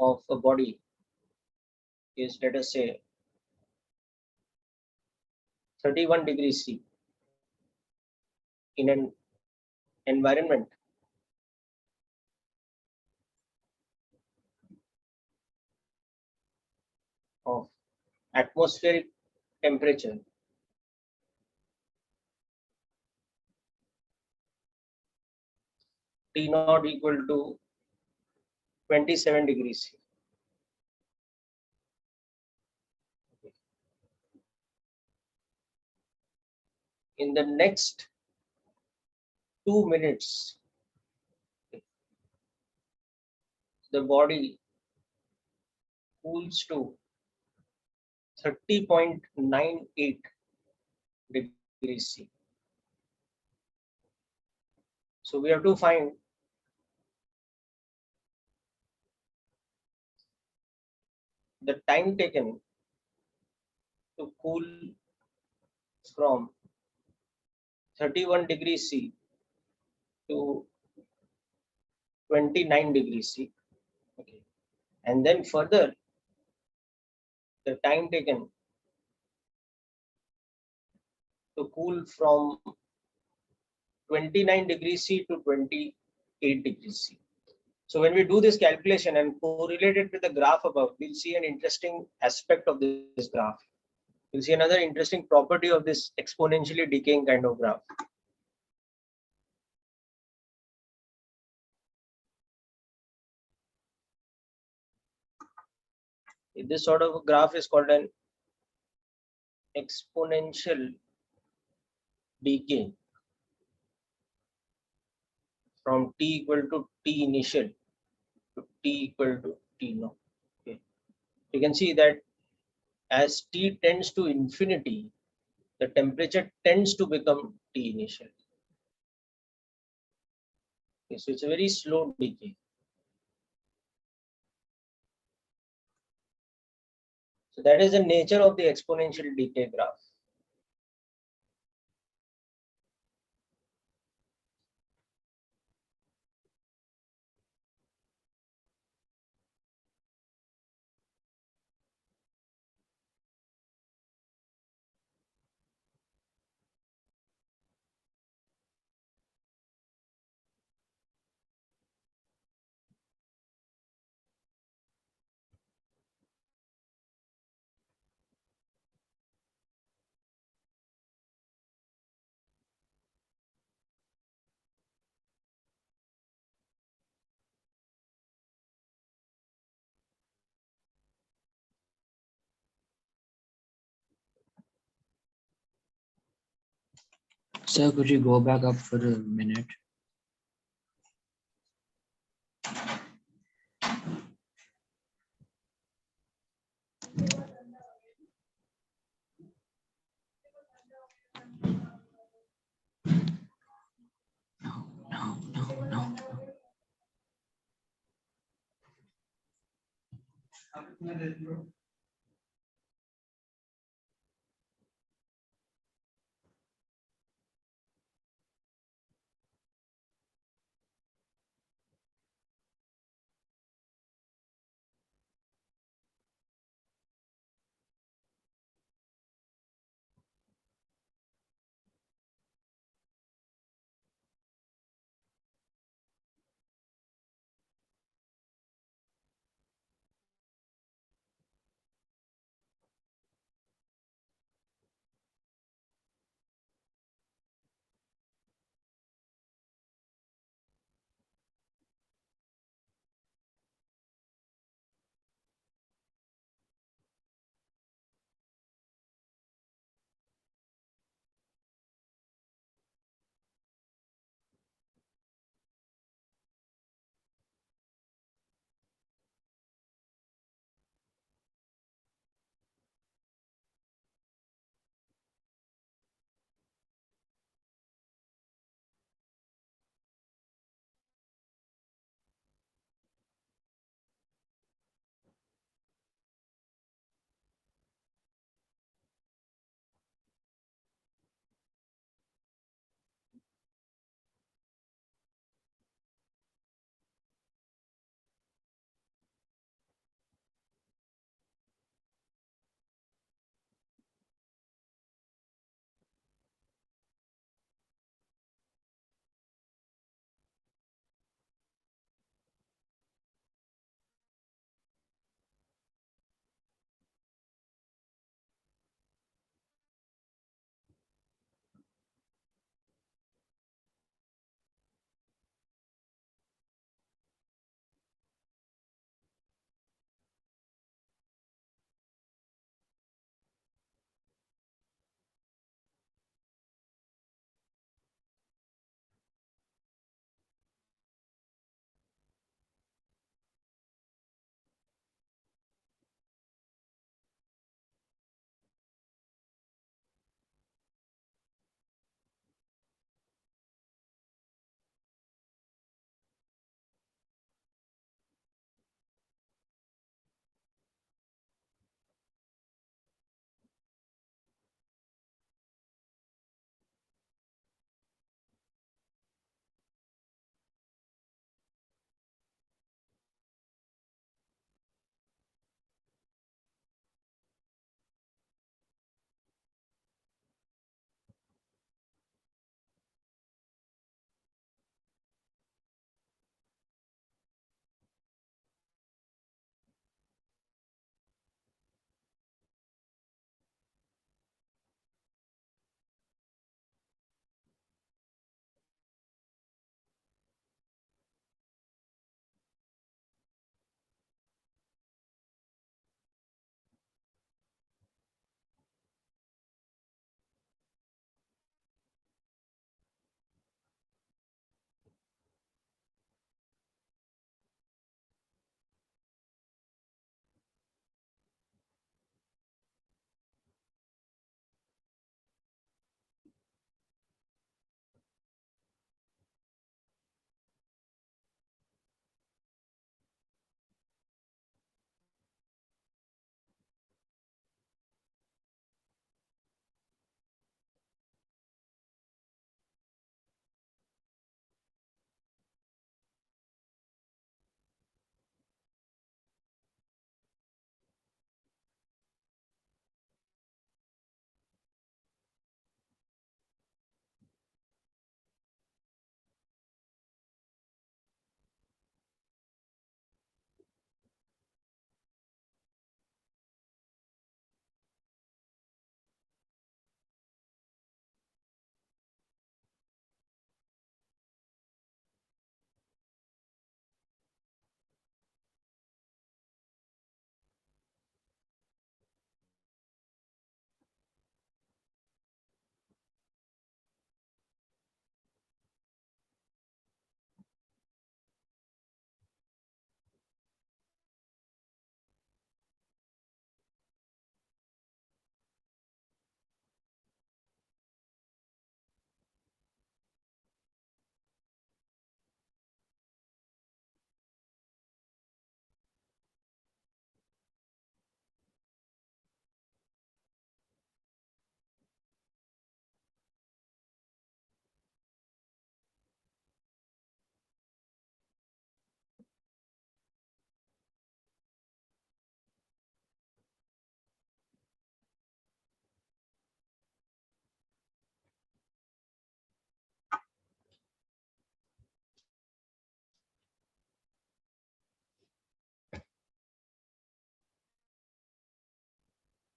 of a body is, let us say, 31 degrees C in an environment of atmospheric temperature T naught equal to 27 degrees C. In the next 2 minutes, the body cools to 30.98 degrees C. So we have to find the time taken to cool from 31 degrees C to 29 degrees C. Okay. And then further, the time taken to cool from 29 degrees C to 28 degrees C. So when we do this calculation and correlate it with the graph above, we'll see an interesting aspect of this graph. We'll see another interesting property of this exponentially decaying kind of graph. This sort of graph is called an exponential decay from t equal to t initial to t equal to t naught. Okay. You can see that as t tends to infinity, the temperature tends to become T initial. Okay, so it's a very slow decay. So that is the nature of the exponential decay graph. Sir, could you go back up for a minute? No.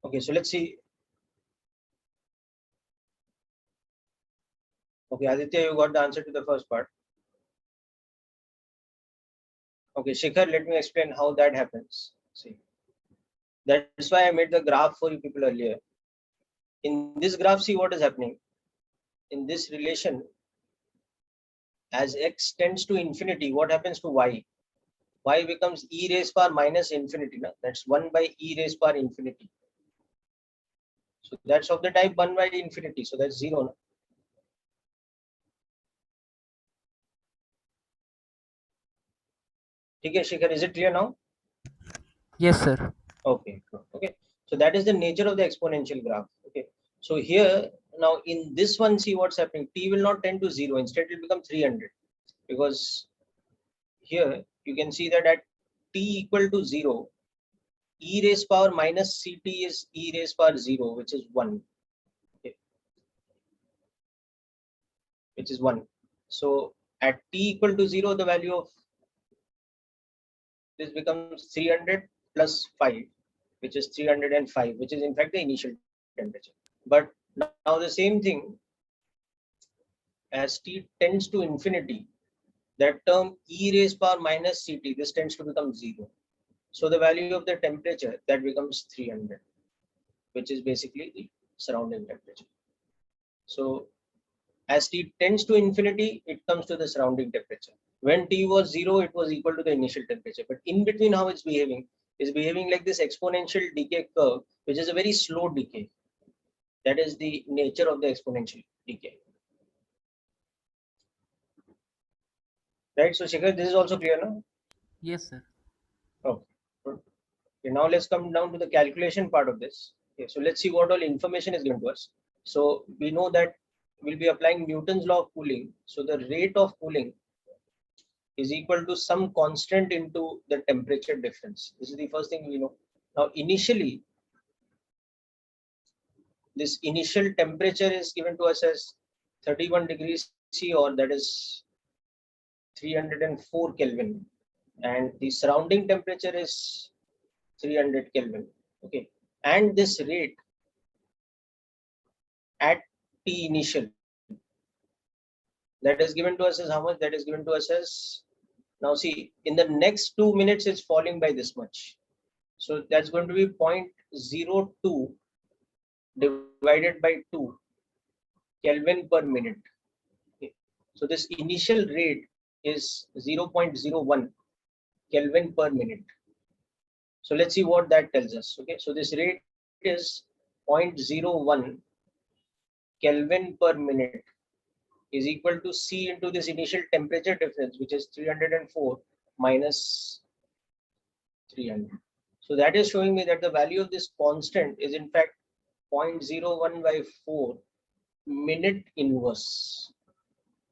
Okay, so let's see. Okay, Aditya, you got the answer to the first part. Okay, Shikhar, let me explain how that happens. See, that's why I made the graph for you people earlier. In this graph, see what is happening. In this relation, as x tends to infinity, what happens to y? Y becomes e raised power minus infinity. No? That's 1 by e raised power infinity. So that's of the type 1 by infinity. So that's 0. No? Okay, Shikhar, is it clear now? Yes, sir. Okay, good. Okay. So that is the nature of the exponential graph. Okay. So here now in this one, see what's happening. T will not tend to 0. Instead, it will become 300 because here you can see that at t equal to 0, e raised power minus ct is e raised power 0, which is 1. Okay. Which is 1. So at t equal to 0, the value of this becomes 300 plus 5, which is 305, which is in fact the initial temperature. But now the same thing, as t tends to infinity, that term e raised power minus ct, this tends to become 0. So the value of the temperature, that becomes 300, which is basically the surrounding temperature. So as t tends to infinity, it comes to the surrounding temperature. When t was 0, it was equal to the initial temperature. But in between, how it's behaving is behaving like this exponential decay curve, which is a very slow decay. That is the nature of the exponential decay. Right? So Shikhar, this is also clear now? Yes, sir. Okay. Good. Okay, now let's come down to the calculation part of this. Okay, so let's see what all information is given to us. So we know that we'll be applying Newton's law of cooling. So the rate of cooling is equal to some constant into the temperature difference. This is the first thing we know. Now initially, this initial temperature is given to us as 31 degrees C, or that is 304 Kelvin, and the surrounding temperature is 300 Kelvin. Okay, and this rate at T initial, that is given to us as how much? That is given to us as, now see, in the next 2 minutes it's falling by this much. So that's going to be 0.02 divided by 2 Kelvin per minute. Okay. So this initial rate is 0.01 Kelvin per minute. So let's see what that tells us. Okay, so this rate is 0.01 Kelvin per minute is equal to C into this initial temperature difference, which is 304 minus 300. So that is showing me that the value of this constant is in fact 0.01 by 4 minute inverse,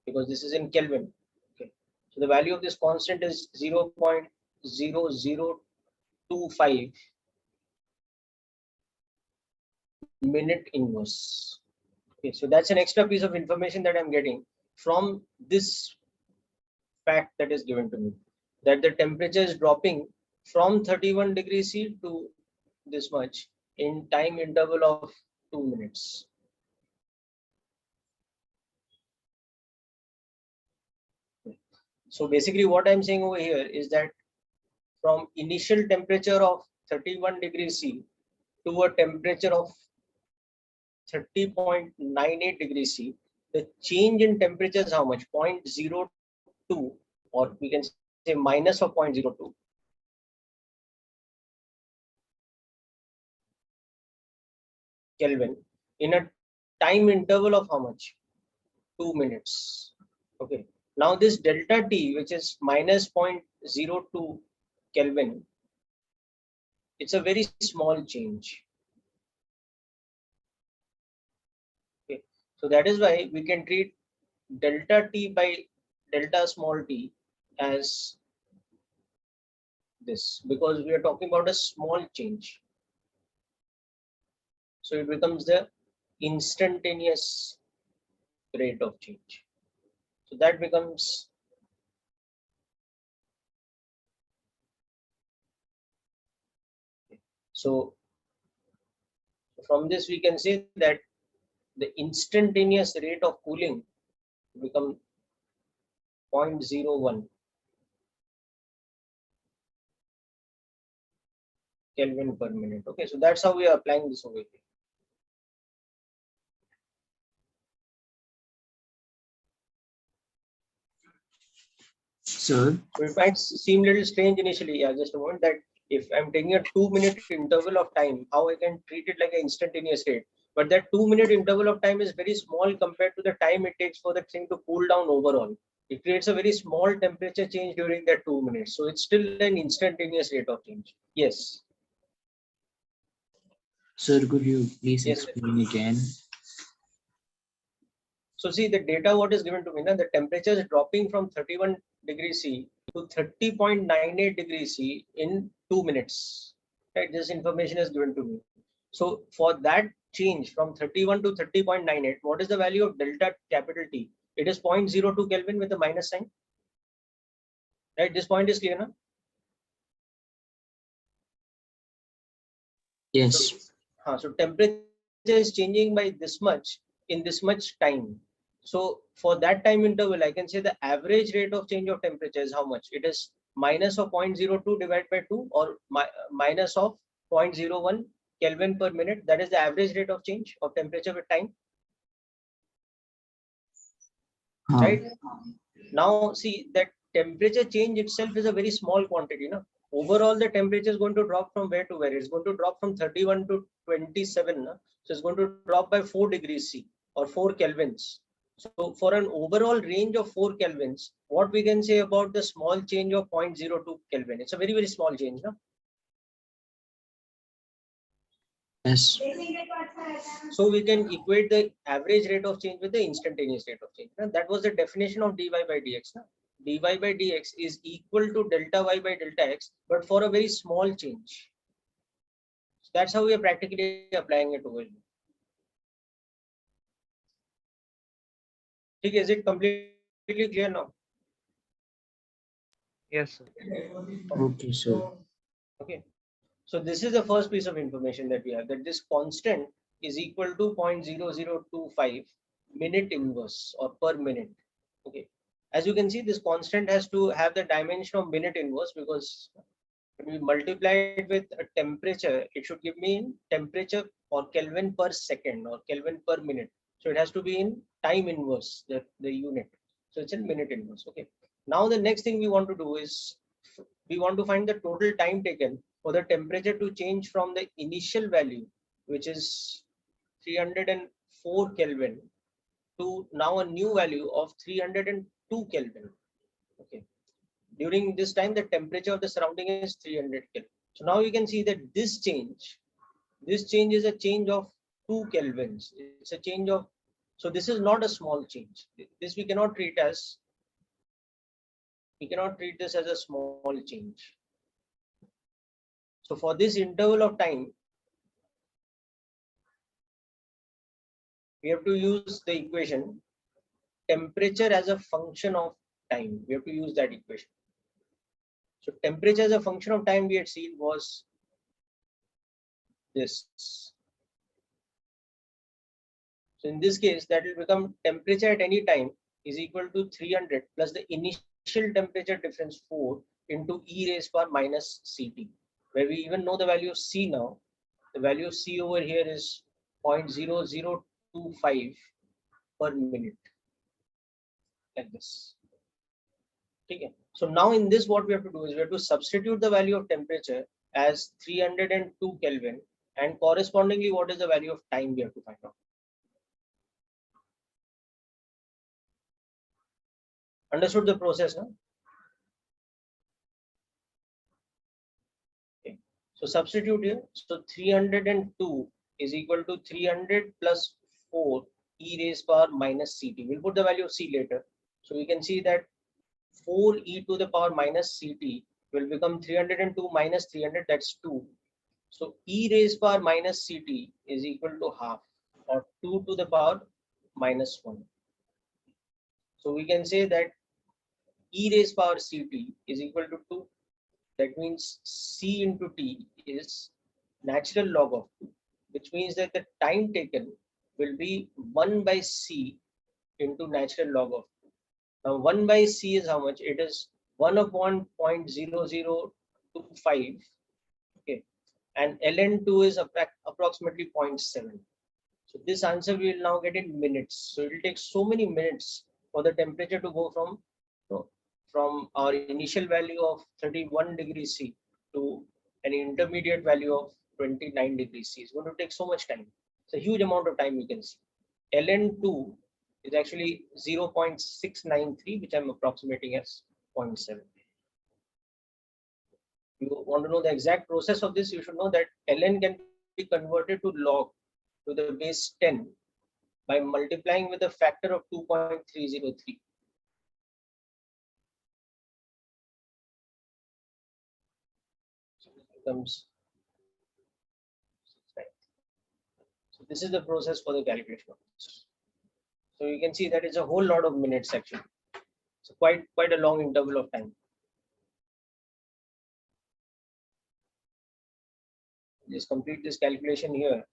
because this is in Kelvin. Okay. So the value of this constant is 0.0025 minute inverse. Okay, so that's an extra piece of information that I'm getting from this fact that is given to me, that the temperature is dropping from 31 degrees C to this much in time interval of 2 minutes. So basically what I'm saying over here is that from initial temperature of 31 degrees C to a temperature of 30.98 degrees C, the change in temperature is how much? 0.02, or we can say minus of 0.02. Kelvin in a time interval of how much? 2 minutes. Okay. Now this delta T, which is minus 0.02 Kelvin, it's a very small change. Okay. So that is why we can treat delta T by delta small t as this, because we are talking about a small change. So it becomes the instantaneous rate of change. So that becomes, so From this, we can say that the instantaneous rate of cooling become 0.01 Kelvin per minute. Okay, so that's how we are applying this over here. So So it might seem a little strange initially. Yeah, just a moment, that if I'm taking a 2-minute interval of time, how I can treat it like an instantaneous rate. But that 2-minute interval of time is very small compared to the time it takes for the thing to cool down overall. It creates a very small temperature change during that 2 minutes. So it's still an instantaneous rate of change. Yes. sir, could you please Yes. explain again? So see the data what is given to me now, the temperature is dropping from 31 degrees C to 30.98 degrees C in 2 minutes. Right, this information is given to me. So for that change from 31 to 30.98, what is the value of delta capital T? It is 0.02 Kelvin with a minus sign. Right, this point is clear now? Yes. So temperature is changing by this much in this much time. So for that time interval, I can say the average rate of change of temperature is how much? It is minus of 0.02 divided by 2, or minus of 0.01 Kelvin per minute. That is the average rate of change of temperature with time. Right? Now see that temperature change itself is a very small quantity. No? Overall, the temperature is going to drop from where to where? It's going to drop from 31 to 27. No? So it's going to drop by 4 degrees C or 4 kelvins. So for an overall range of 4 kelvins, what we can say about the small change of 0.02 Kelvin? It's a very, very small change. No? Yes. So we can equate the average rate of change with the instantaneous rate of change. And that was the definition of dy by dx. No? Dy by dx is equal to delta y by delta x, but for a very small change. So that's how we are practically applying it over here. Okay, is it completely clear now? Yes, sir. Okay, sir. Okay. So this is the first piece of information that we have, that this constant is equal to 0.0025 minute inverse or per minute. Okay. As you can see, this constant has to have the dimension of minute inverse, because when we multiply it with a temperature, it should give me in temperature or Kelvin per second or Kelvin per minute. So it has to be in time inverse, the unit. So it's in minute inverse. Okay. Now the next thing we want to do is we want to find the total time taken for the temperature to change from the initial value, which is 304 Kelvin, to now a new value of 302 Kelvin. Okay. During this time, the temperature of the surrounding is 300 Kelvin. So now you can see that this change is a change of 2 kelvins. It's a change of, so this is not a small change. This we cannot treat this as a small change. So for this interval of time, we have to use the equation temperature as a function of time. We have to use that equation. So temperature as a function of time we had seen was this. So in this case, that will become temperature at any time is equal to 300 plus the initial temperature difference 4 into e raised power minus Ct, where we even know the value of C now. The value of C over here is 0.0025 per minute, like this. Okay. So now in this, what we have to do is we have to substitute the value of temperature as 302 Kelvin, and correspondingly, what is the value of time we have to find out. Understood the process now? Okay. So substitute here. So 302 is equal to 300 plus 4 e raised power minus Ct. We'll put the value of C later. So we can see that 4 e to the power minus Ct will become 302 minus 300, that's 2. So e raised power minus Ct is equal to half, or 2 to the power minus 1. So we can say that e raised power Ct is equal to 2. That means C into T is natural log of 2. which means that the time taken will be 1 by c into natural log of 2. Now 1 by c is how much? It is 1 upon 0.0025. Okay, and ln2 is approximately 0.7. So this answer we will now get in minutes. So it will take so many minutes for the temperature to go from, from our initial value of 31 degrees C to an intermediate value of 29 degrees C. It's going to take so much time. It's a huge amount of time you can see. ln2 is actually 0.693, which I'm approximating as 0.7. You want to know the exact process of this, you should know that ln can be converted to log to the base 10 by multiplying with a factor of 2.303. So this becomes, so this is the process for the calculation of this. So you can see that it's a whole lot of minutes actually. So quite a long interval of time. Just complete this calculation here.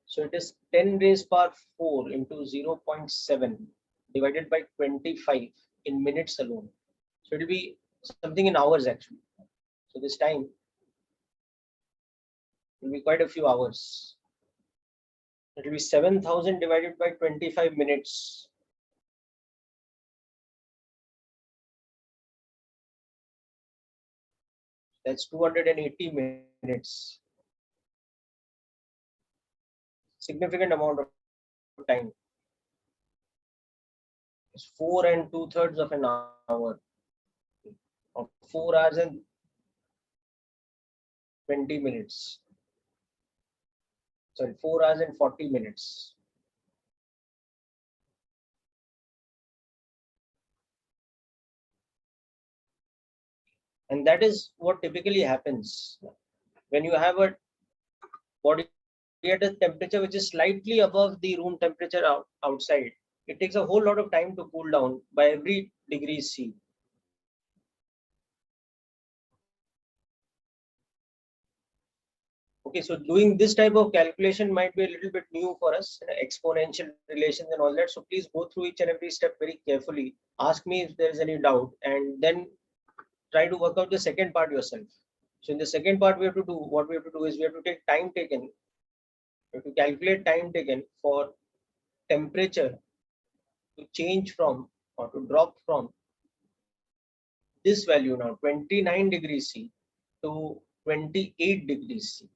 So it is 10 raised power 4 into 0.7 divided by 25 in minutes alone. So it will be something in hours actually. So this time will be quite a few hours. It will be 7,000 divided by 25 minutes. That's 280 minutes. Significant amount of time. It's 4 and 2/3 of an hour. Or 4 hours and 20 minutes. Sorry, 4 hours and 40 minutes. And that is what typically happens when you have a body at a temperature which is slightly above the room temperature outside. It takes a whole lot of time to cool down by every degree C. Okay, so doing this type of calculation might be a little bit new for us, exponential relations and all that. So please go through each and every step very carefully. Ask me if there is any doubt, and then try to work out the second part yourself. So in the second part, we have to do what we have to do is we have to take time taken. We have to calculate time taken for temperature to change from or to drop from this value now 29 degrees C to 28 degrees C.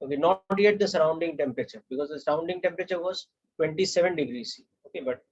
Okay, not yet the surrounding temperature, because the surrounding temperature was 27 degrees C. Okay, but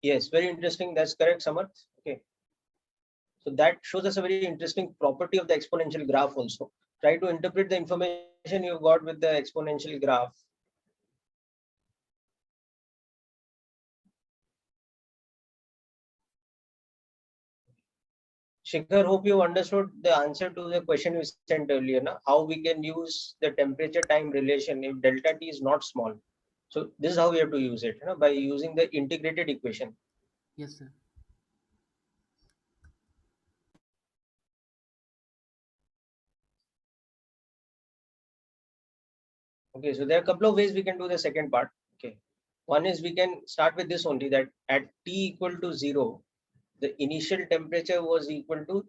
Yes, very interesting. That's correct, Samarth. Okay. So that shows us a very interesting property of the exponential graph also. Try to interpret the information you got with the exponential graph. Shikhar, hope you understood the answer to the question we sent earlier, na? How we can use the temperature time relation if delta T is not small. So this is how we have to use it, by using the integrated equation. Yes, sir. Okay, so there are a couple of ways we can do the second part. Okay, one is we can start with this only, that at T equal to 0, the initial temperature was equal to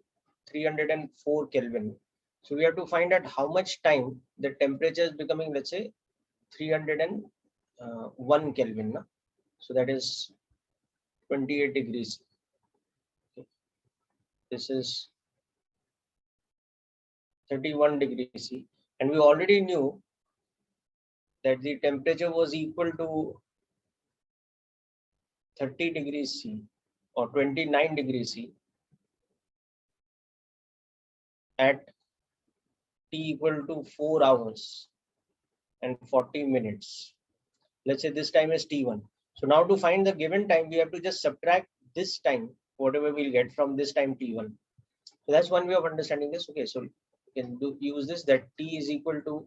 304 Kelvin. So we have to find out how much time the temperature is becoming, let's say, 301 Kelvin. Na? So that is 28 degrees. Okay. This is 31 degrees C. And we already knew that the temperature was equal to 30 degrees C or 29 degrees C at T equal to 4 hours and 40 minutes. Let's say this time is T1. So now to find the given time, we have to just subtract this time, whatever we'll get from this time T1. So that's one way of understanding this. Okay, so we can use this, that T is equal to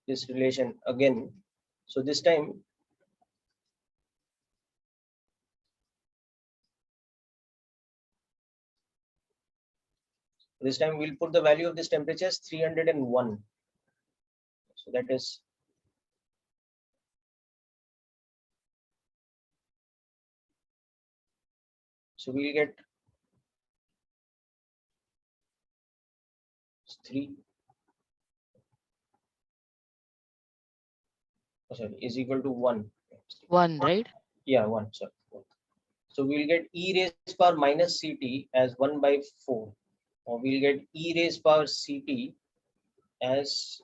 this relation again. So this time we'll put the value of this temperature as 301. So that is we'll get 3 is equal to 1. 1, right? Yeah, 1. Sorry. So we'll get e raised power minus ct as 1 by 4, or we'll get e raised power ct as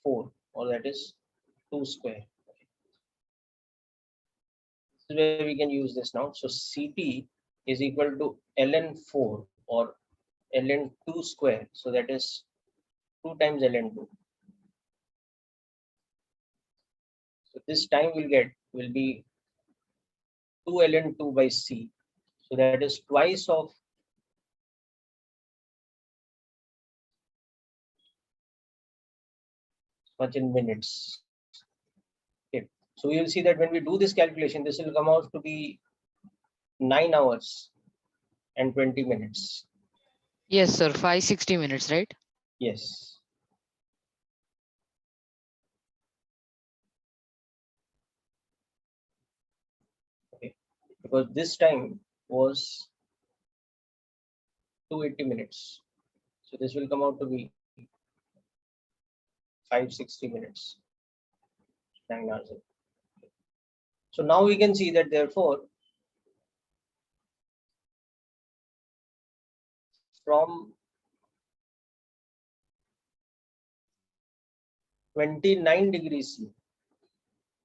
4, or that is 2 square. This is where we can use this now. So ct is equal to ln 4 or ln 2 square. So that is 2 times ln 2. So this time we'll get will be 2 ln 2 by c. So that is twice of much in minutes. Okay. So we will see that when we do this calculation, this will come out to be 9 hours and 20 minutes. Yes, sir. 560 minutes, right? Yes. Okay. Because this time was 280 minutes. So this will come out to be 560 minutes. 9 hours. So now we can see that therefore from 29 degrees C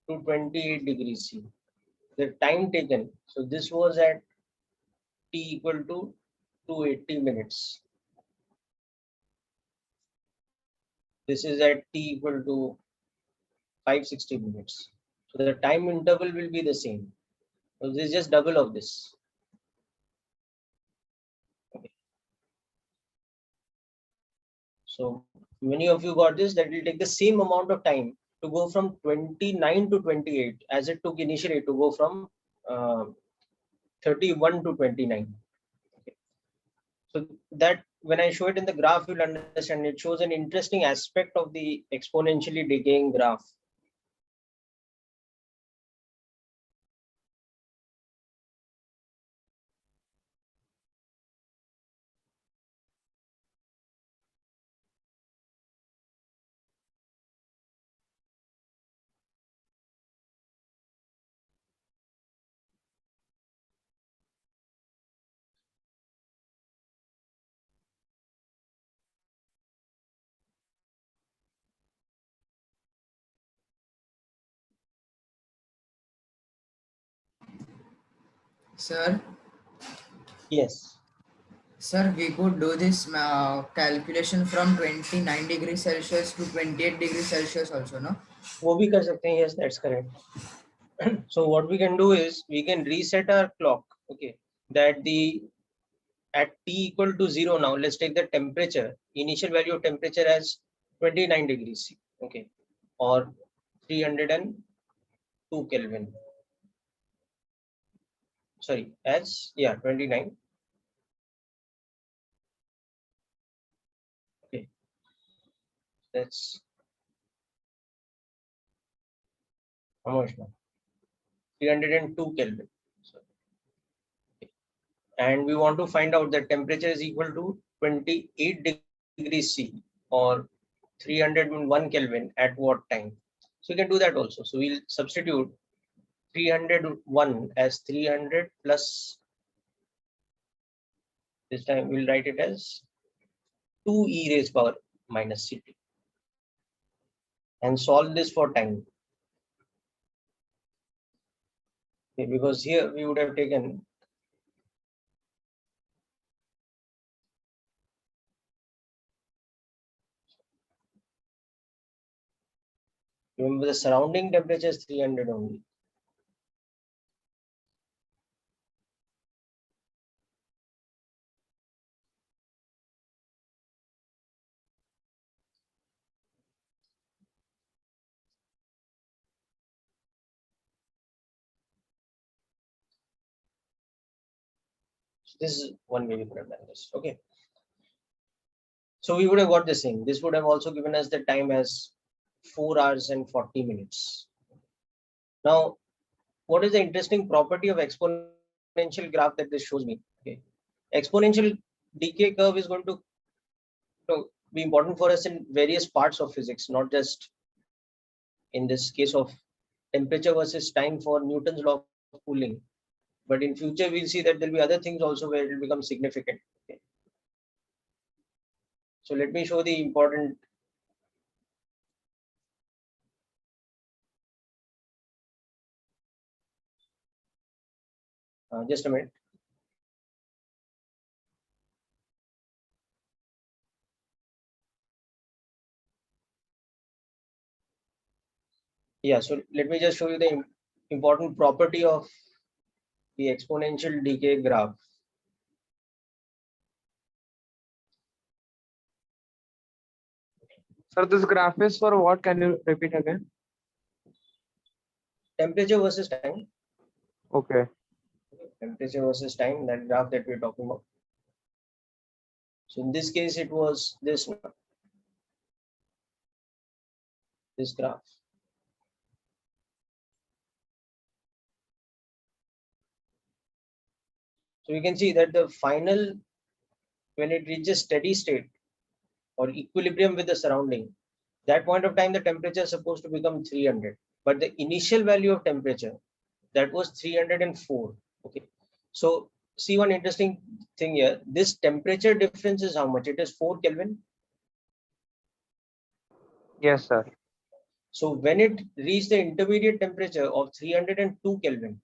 to 28 degrees C, the time taken. So this was at T equal to 280 minutes. This is at T equal to 560 minutes. So the time interval will be the same. So this is just double of this. Okay. So many of you got this, that will take the same amount of time to go from 29 to 28 as it took initially to go from 31 to 29. Okay. So that when I show it in the graph, you'll understand it shows an interesting aspect of the exponentially decaying graph. Sir, Yes. sir, we could do this calculation from 29 degrees Celsius to 28 degrees Celsius also, no? वो भी कर सकते हैं. Yes, that's correct. So what we can do is we can reset our clock. Okay, that the at t equal to 0 now. Let's take the temperature. Initial value of temperature as 29 degrees C. Okay, or 302 Kelvin. Sorry, as 29. Okay, that's how much now? 302 Kelvin. Sorry. Okay. And we want to find out that temperature is equal to 28 degrees C or 301 Kelvin at what time. So we can do that also. So we'll substitute 301 as 300 plus, this time we'll write it as 2 e raised power minus ct and solve this for time. Okay, because here we would have taken remember the surrounding temperature is 300 only. So this is one way we could have done this. Okay. So we would have got the same. This would have also given us the time as 4 hours and 40 minutes. Now, what is the interesting property of exponential graph that this shows me? Okay. Exponential decay curve is going to be important for us in various parts of physics, not just in this case of temperature versus time for Newton's law of cooling. But in future, we'll see that there'll be other things also where it will become significant. Okay. So let me show the important. Just a minute. Yeah, so let me just show you the important property of the exponential decay graph. Sir, this graph is for what? Can you repeat again? Temperature versus time. Okay. Temperature versus time, that graph that we're talking about. So in this case, it was this graph. So we can see that the final, when it reaches steady state or equilibrium with the surrounding, that point of time the temperature is supposed to become 300, but the initial value of temperature, that was 304. Okay, so see one interesting thing here. This temperature difference is how much? It is 4 Kelvin. Yes, sir. So when it reached the intermediate temperature of 302 Kelvin,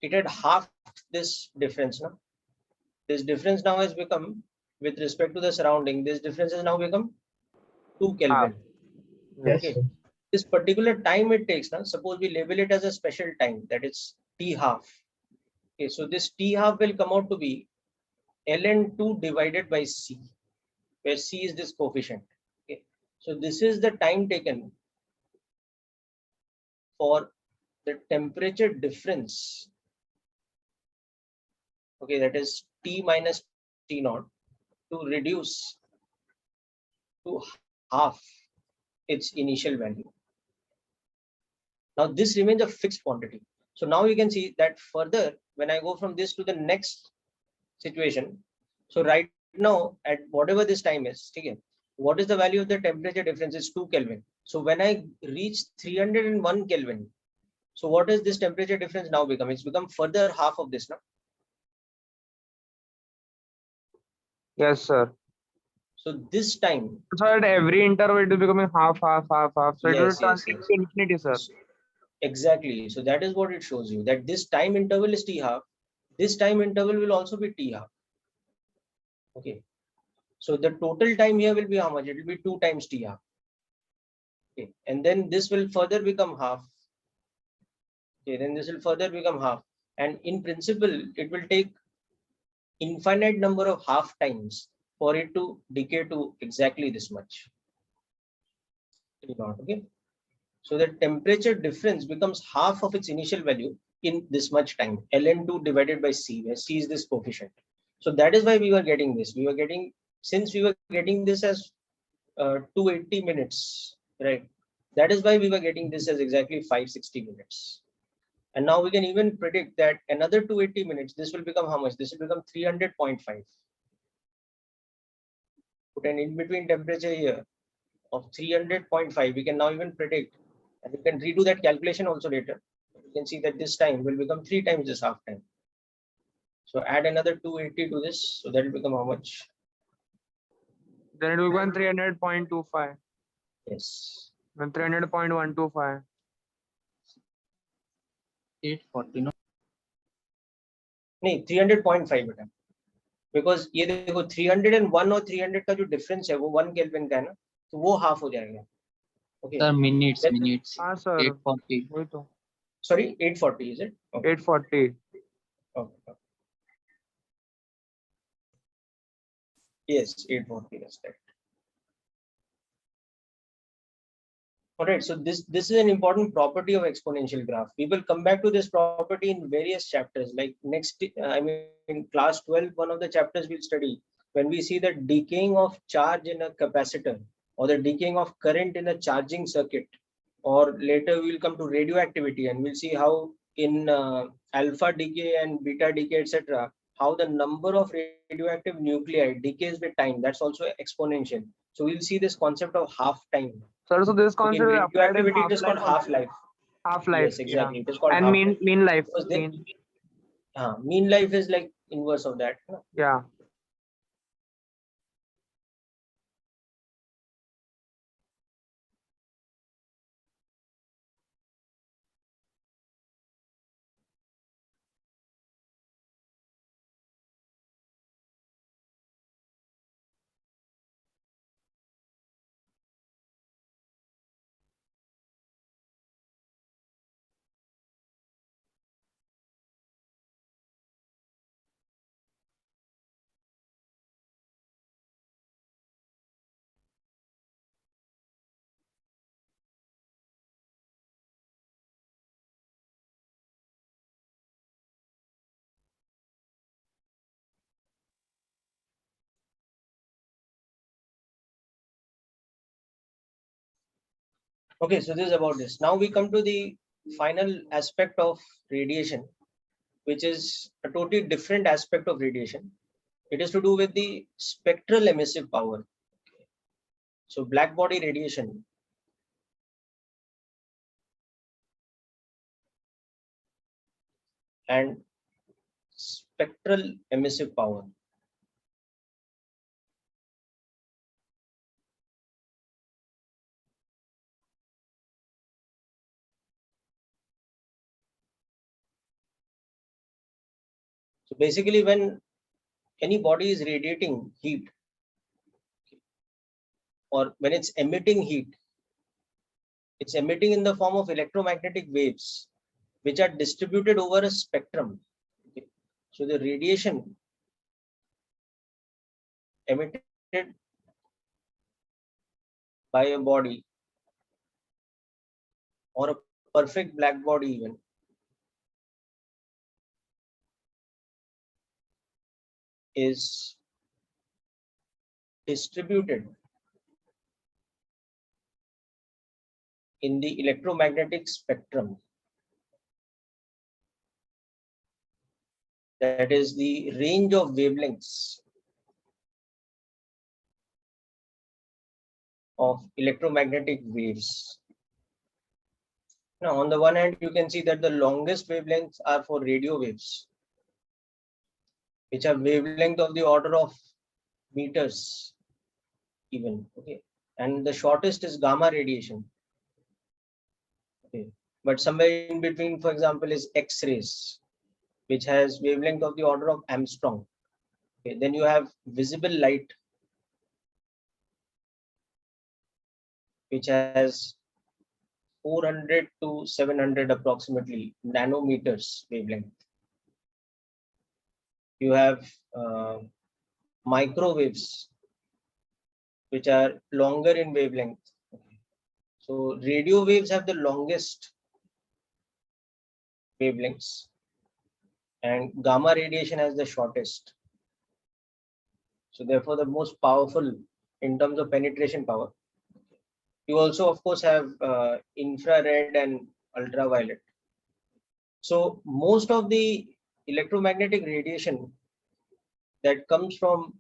it had half this difference. Now this difference now has become, with respect to the surrounding, this difference has now become 2 Kelvin. Yes. Okay, this particular time it takes, now suppose we label it as a special time, that is t half. Okay, so this t half will come out to be ln2 divided by c, where c is this coefficient. Okay, so this is the time taken for the temperature difference. Okay, that is t minus t naught to reduce to half its initial value. Now this remains a fixed quantity. So now you can see that further, when I go from this to the next situation, so right now at whatever this time is, okay, what is the value of the temperature difference? Is 2 Kelvin. So when I reach 301 Kelvin, so what is this temperature difference now become? It's become further half of this now. Yes, sir. So this time, So at every interval it is becoming half. So it will yes, turn yes, yes. into infinity, sir. Exactly. So that is what it shows you, that this time interval is t half. This time interval will also be t half. Okay. So the total time here will be how much? It will be 2 times t half. Okay. And then this will further become half. Okay. Then this will further become half. And in principle, it will take infinite number of half times for it to decay to exactly this much. Okay. So the temperature difference becomes half of its initial value in this much time, ln2 divided by c, where c is this coefficient. So that is why we were getting this. We were getting, since we were getting this as 280 minutes, right? That is why we were getting this as exactly 560 minutes. And now we can even predict that another 280 minutes, this will become how much? This will become 300.5. Put an in between temperature here of 300.5. We can now even predict, and we can redo that calculation also later. You can see that this time will become 3 times this half time. So add another 280 to this, so that will become how much? Then it will go on 300.25 Yes. and 300.125. 840, no? नहीं 300.5 बेटा, because ये देखो 301 और 300 का जो difference है वो 1 kelvin का है ना, तो वो half हो जाएगा. Okay. Sir, minutes. हाँ sir, 840. वही तो. Sorry, 840 is it? Okay. 840. Okay. Yes, 840, that's right. All right, so this is an important property of exponential graph. We will come back to this property in various chapters. Like next, I mean, in class 12, one of the chapters we'll study when we see the decaying of charge in a capacitor or the decaying of current in a charging circuit, or later we'll come to radioactivity and we'll see how in alpha decay and beta decay, etc., how the number of radioactive nuclei decays with time. That's also exponential. So we'll see this concept of half time. Sir, so this In concept is applied in radioactivity, it is called half-life. half-life. Yes, exactly. Yeah. It is called And half-life. mean life. Because then, mean life is like inverse of that. Yeah. Okay, so this is about this. Now we come to the final aspect of radiation, which is a totally different aspect of radiation. It is to do with the spectral emissive power. So black body radiation and spectral emissive power. So basically, when any body is radiating heat or when it's emitting heat, it's emitting in the form of electromagnetic waves, which are distributed over a spectrum. Okay. So the radiation emitted by a body or a perfect black body even is distributed in the electromagnetic spectrum. That is the range of wavelengths of electromagnetic waves. Now, on the one hand, you can see that the longest wavelengths are for radio waves, which have wavelength of the order of meters even. Okay, and the shortest is gamma radiation. Okay, But somewhere in between, for example, is X-rays, which has wavelength of the order of Armstrong. Okay, then you have visible light, which has 400 to 700 approximately nanometers wavelength. You have microwaves, which are longer in wavelength. So radio waves have the longest wavelengths, and gamma radiation has the shortest. So therefore, the most powerful in terms of penetration power. You also, of course, have infrared and ultraviolet. So most of the electromagnetic radiation that comes from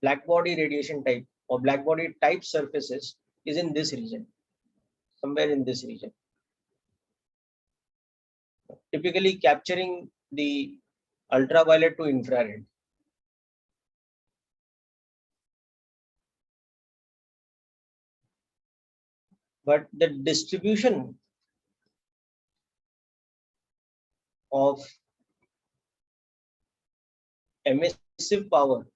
black body radiation type or black body type surfaces is in this region, somewhere in this region, typically capturing the ultraviolet to infrared. But the distribution of emissive power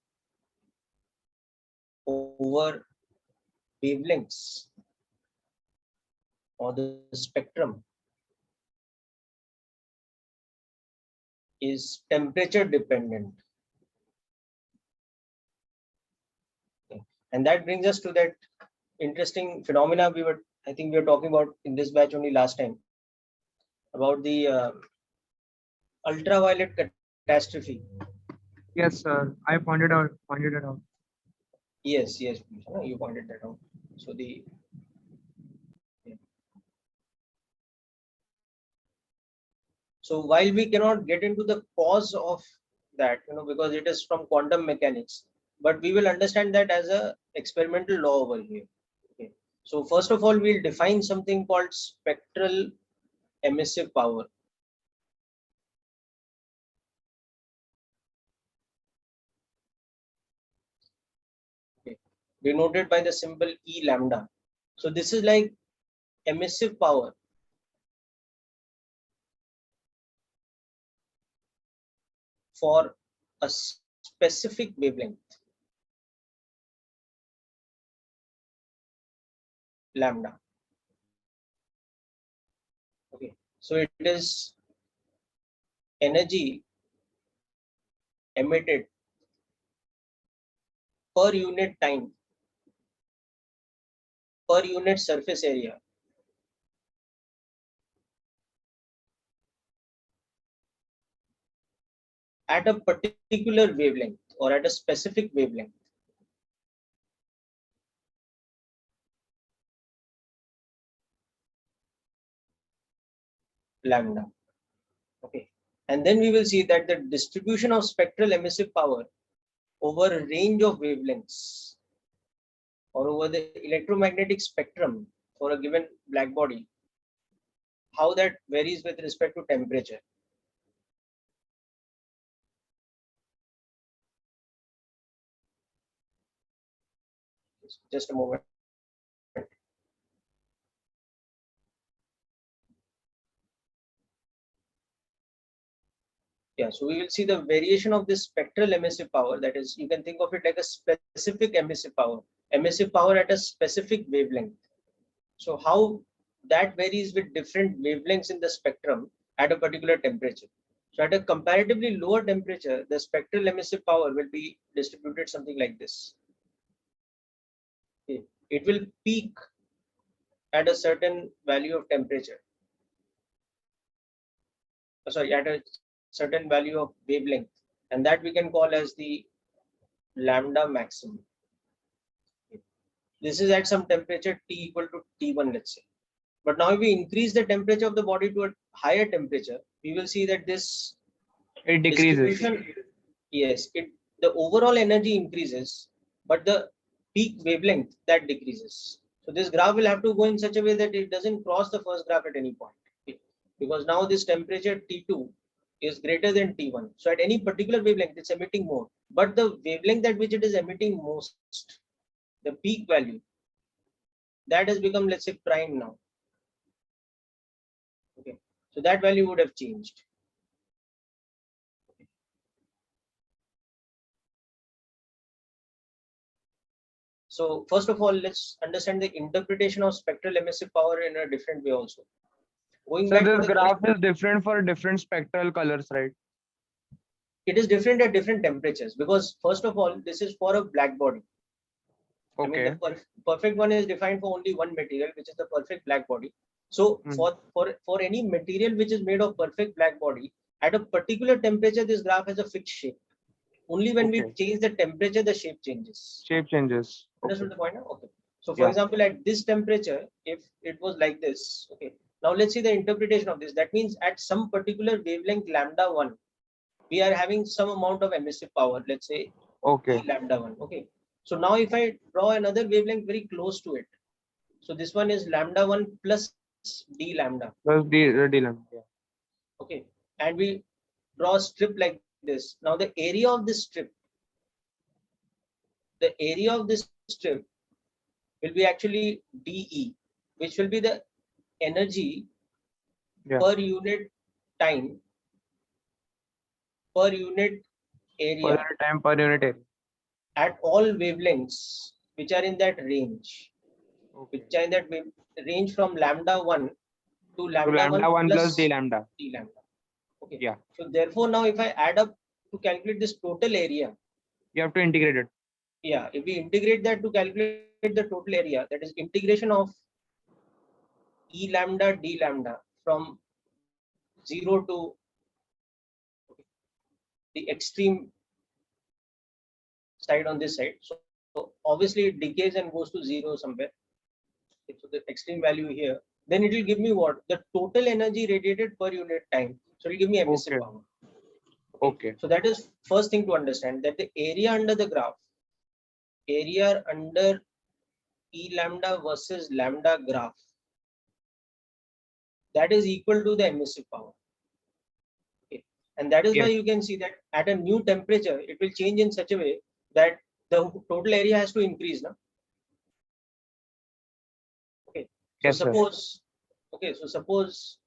over wavelengths or the spectrum is temperature dependent. Okay. And that brings us to that interesting phenomena I think we were talking about in this batch only last time, about the ultraviolet catastrophe. Yes, sir. I pointed it out. Yes, you pointed that out. So so while we cannot get into the cause of that, because it is from quantum mechanics, but we will understand that as a experimental law over here. Okay. So first of all, we'll define something called spectral emissive power. Okay. Denoted by the symbol E lambda. So this is like emissive power for a specific wavelength, lambda. Okay, so it is energy emitted per unit time, per unit surface area at a particular wavelength or at a specific wavelength. Lambda. Okay, and then we will see that the distribution of spectral emissive power over a range of wavelengths or over the electromagnetic spectrum for a given black body, how that varies with respect to temperature. Just a moment. Yeah, so we will see the variation of this spectral emissive power. That is, you can think of it like a specific emissive power at a specific wavelength. So how that varies with different wavelengths in the spectrum at a particular temperature. So at a comparatively lower temperature, the spectral emissive power will be distributed something like this. Okay. It will peak at a certain value of temperature. Sorry, at a certain value of wavelength, and that we can call as the lambda maximum. This is at some temperature T equal to T1, let's say. But now if we increase the temperature of the body to a higher temperature, we will see that this It decreases. distribution, yes, the overall energy increases, but the peak wavelength that decreases. So this graph will have to go in such a way that it doesn't cross the first graph at any point, because now this temperature T2 is greater than T1. So at any particular wavelength, it's emitting more, but the wavelength at which it is emitting most, the peak value, that has become, let's say, prime now. So that value would have changed. So first of all, let's understand the interpretation of spectral emissive power in a different way also. Going So back to this the graph is different for different spectral colors, right? it is different at different temperatures, because first of all, this is for a black body. I mean, Okay. the perfect one is defined for only one material, which is the perfect black body. So for any material which is made of perfect black body, at a particular temperature, this graph has a fixed shape. Only when we Okay. change the temperature, the shape changes. Shape changes. Understood the point now? Okay. So for Yeah. example, at this temperature, if it was like this, okay. Now let's see the interpretation of this. That means at some particular wavelength lambda 1, we are having some amount of emissive power, let's say Okay. E lambda 1. Okay. So now if I draw another wavelength very close to it, so this one is lambda 1 plus d lambda. Plus the lambda. Yeah. Okay. And we draw a strip like this. Now the area of this strip, will be actually dE, which will be the energy per unit time per unit area Per time per unit area. at all wavelengths which are in that range, Okay. which are in that range from lambda 1 to So lambda, lambda 1 plus d d lambda. Okay. Yeah. So therefore now if I add up to calculate this total area, You have to integrate it. yeah, if we integrate that to calculate the total area, that is integration of E lambda d lambda from 0 to the extreme side on this side. So obviously it decays and goes to 0 somewhere. Okay, so the extreme value here, then it will give me what? The total energy radiated per unit time. So it will give me emissive Okay. power. Okay. So that is first thing to understand, that the area under the graph, area under E lambda versus lambda graph, that is equal to the emissive power. Okay. And that is why Yes. you can see that at a new temperature, it will change in such a way that the total area has to increase now. Okay. So Yes, sir. suppose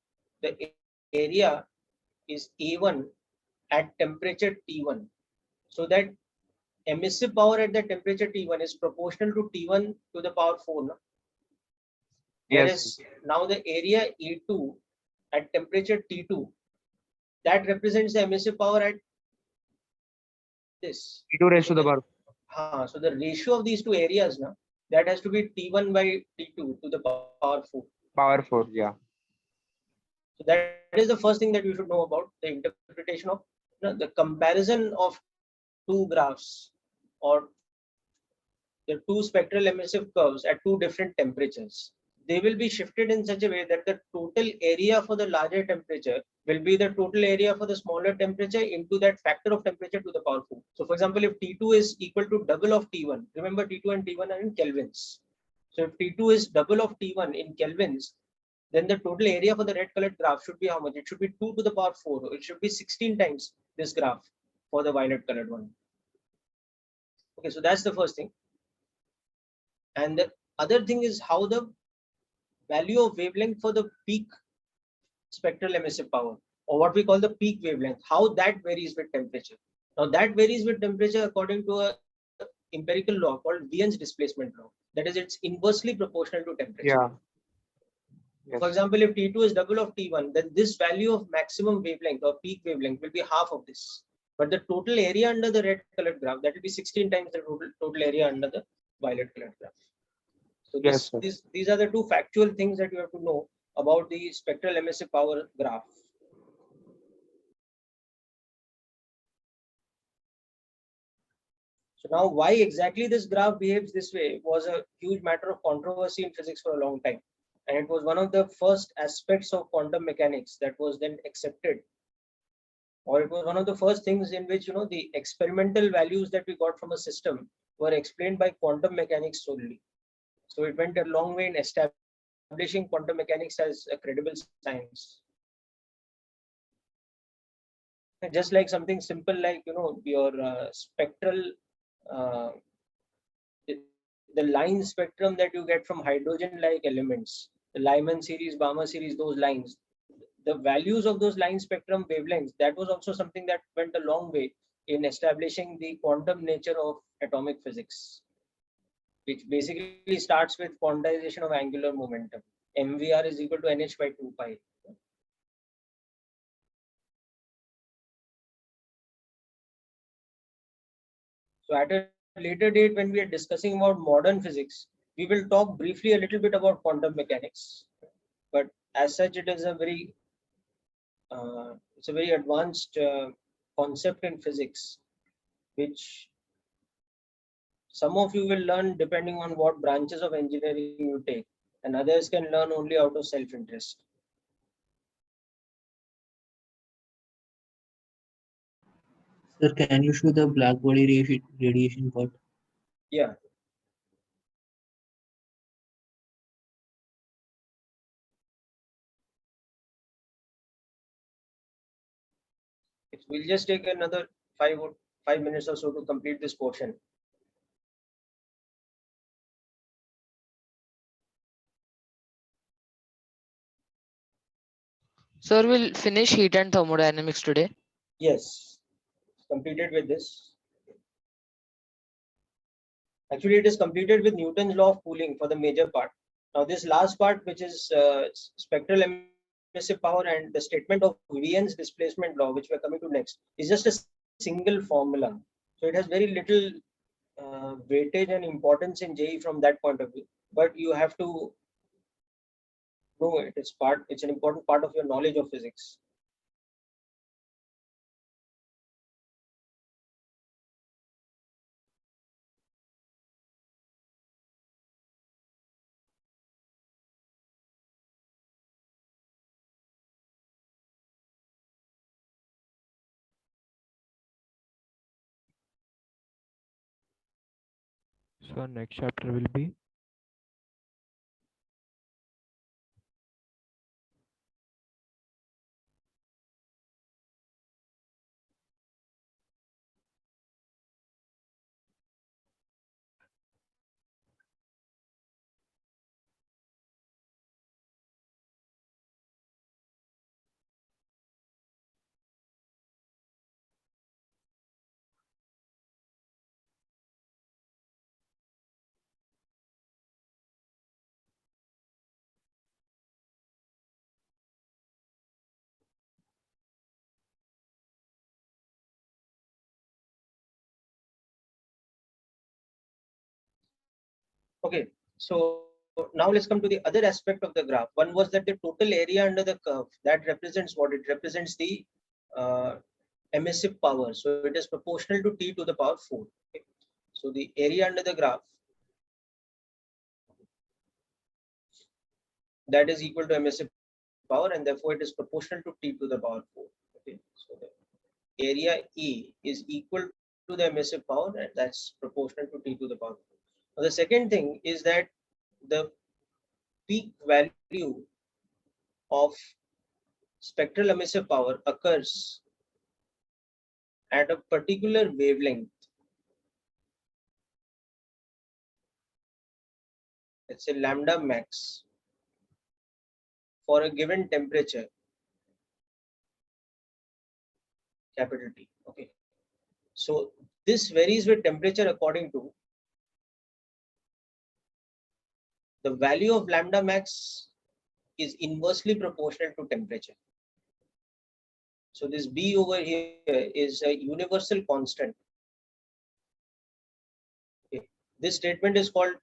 the area is A1 at temperature T1. So that emissive power at the temperature T1 is proportional to T1 to the power 4. No? Yes. Whereas now the area A2 at temperature T2, that represents the emissive power at this. T2 raised to the power. So the ratio of these two areas now, that has to be T1 by T2 to the power 4. Power 4. Yeah. So that is the first thing that you should know about the interpretation of the comparison of two graphs or the two spectral emissive curves at two different temperatures. They will be shifted in such a way that the total area for the larger temperature will be the total area for the smaller temperature into that factor of temperature to the power 4. So for example, if T2 is equal to double of T1, remember T2 and T1 are in kelvins. So if T2 is double of T1 in kelvins, then the total area for the red colored graph should be how much? It should be 2 to the power 4. It should be 16 times this graph for the violet colored one. Okay, so that's the first thing. And the other thing is how the value of wavelength for the peak spectral emissive power, or what we call the peak wavelength, how that varies with temperature. Now that varies with temperature according to a empirical law called Wien's displacement law. That is, it's inversely proportional to temperature. Yeah. Yes. For example, if T2 is double of T1, then this value of maximum wavelength or peak wavelength will be half of this. But the total area under the red colored graph, that will be 16 times the total area under the violet colored graph. So these are the two factual things that you have to know about the spectral emissive power graph. So now why exactly this graph behaves this way was a huge matter of controversy in physics for a long time. And it was one of the first aspects of quantum mechanics that was then accepted. Or it was one of the first things in which, the experimental values that we got from a system were explained by quantum mechanics solely. So it went a long way in establishing quantum mechanics as a credible science. Just like something simple like, your spectral, the line spectrum that you get from hydrogen-like elements, the Lyman series, Balmer series, those lines, the values of those line spectrum wavelengths, that was also something that went a long way in establishing the quantum nature of atomic physics, which basically starts with quantization of angular momentum. MVR is equal to NH by 2 pi. So at a later date, when we are discussing about modern physics, we will talk briefly a little bit about quantum mechanics. But as such, it is a very it's a very advanced concept in physics, which some of you will learn depending on what branches of engineering you take, and others can learn only out of self-interest. Sir, can you show the black body radiation part? Yeah. We'll just take another 5 minutes or so to complete this portion. Sir, we'll finish heat and thermodynamics today. Yes, completed with this. Actually, it is completed with Newton's law of cooling for the major part. Now, this last part, which is spectral emissive power and the statement of Wien's displacement law, which we're coming to next, is just a single formula. So it has very little weightage and importance in JEE from that point of view. But you have to know it. It's an important part of your knowledge of physics. So our next chapter will be Okay, so now let's come to the other aspect of the graph. One was that the total area under the curve, that represents what? It represents the emissive power. So it is proportional to T to the power 4. Okay. So the area under the graph, that is equal to emissive power, and therefore it is proportional to T to the power 4. Okay. So the area E is equal to the emissive power, and that's proportional to T to the power 4. Now, the second thing is that the peak value of spectral emissive power occurs at a particular wavelength. Let's say lambda max for a given temperature, capital T. Okay. So this varies with temperature according to the value of lambda max is inversely proportional to temperature. So this B over here is a universal constant. Okay. This statement is called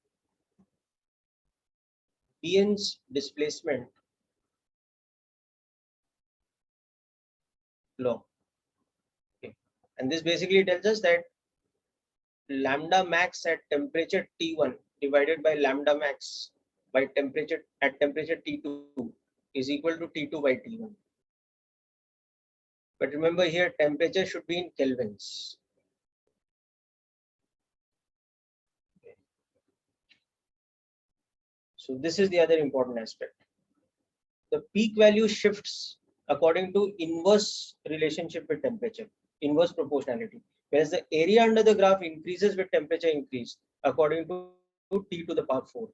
Wien's displacement law. Okay. And this basically tells us that lambda max at temperature T1 divided by lambda max by temperature at temperature T2 is equal to T2 by T1. But remember here, temperature should be in kelvins. Okay. So this is the other important aspect. The peak value shifts according to inverse relationship with temperature, inverse proportionality, whereas the area under the graph increases with temperature increase according to T to the power 4.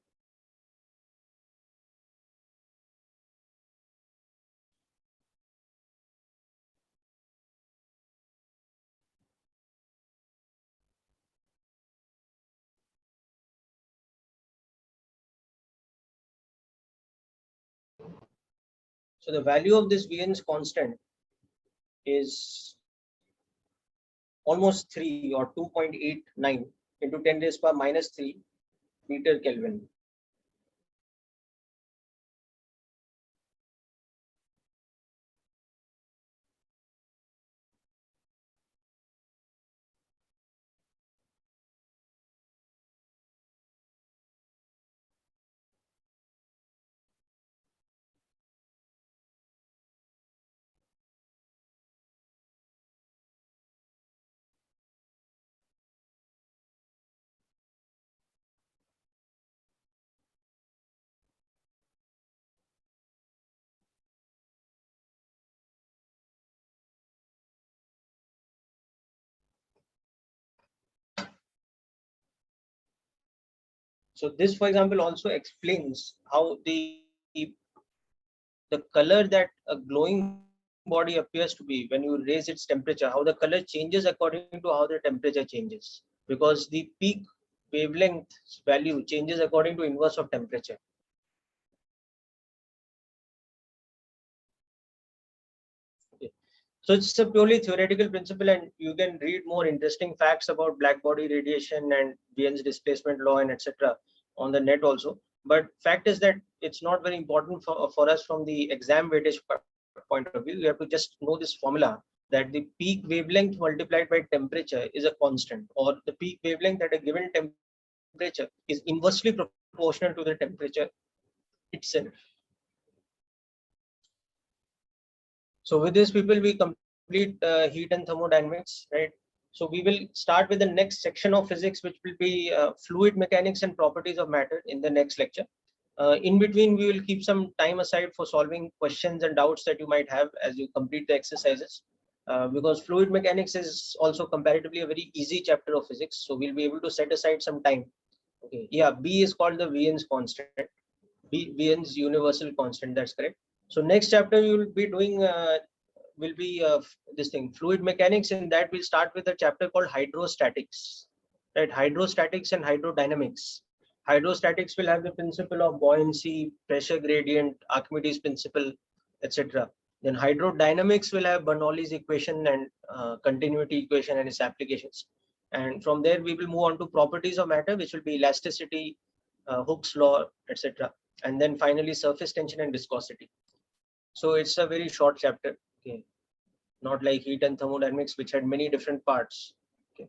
So the value of this Wien's constant is almost 3 or 2.89 into 10 raised power minus 3 meter Kelvin. So this, for example, also explains how the color that a glowing body appears to be when you raise its temperature, how the color changes according to how the temperature changes, because the peak wavelength value changes according to inverse of temperature. Okay. So it's a purely theoretical principle, and you can read more interesting facts about black body radiation and Wien's displacement law and etc. on the net also. But fact is that it's not very important for us from the exam weightage point of view. You have to just know this formula, that the peak wavelength multiplied by temperature is a constant, or the peak wavelength at a given temperature is inversely proportional to the temperature itself. So with this, people, we complete heat and thermodynamics, right? So we will start with the next section of physics, which will be fluid mechanics and properties of matter in the next lecture. In between, we will keep some time aside for solving questions and doubts that you might have as you complete the exercises. Because fluid mechanics is also comparatively a very easy chapter of physics, so we'll be able to set aside some time. Okay, yeah, B is called the Wien's constant, Wien's universal constant. That's correct. So next chapter we will be doing will be this thing, fluid mechanics. In that we'll start with a chapter called hydrostatics, right? Hydrostatics and hydrodynamics. Hydrostatics will have the principle of buoyancy, pressure gradient, Archimedes principle, etc. Then hydrodynamics will have Bernoulli's equation and continuity equation and its applications. And from there we will move on to properties of matter, which will be elasticity, Hooke's law, etc. And then finally surface tension and viscosity. So it's a very short chapter, okay, not like heat and thermodynamics, which had many different parts. Okay,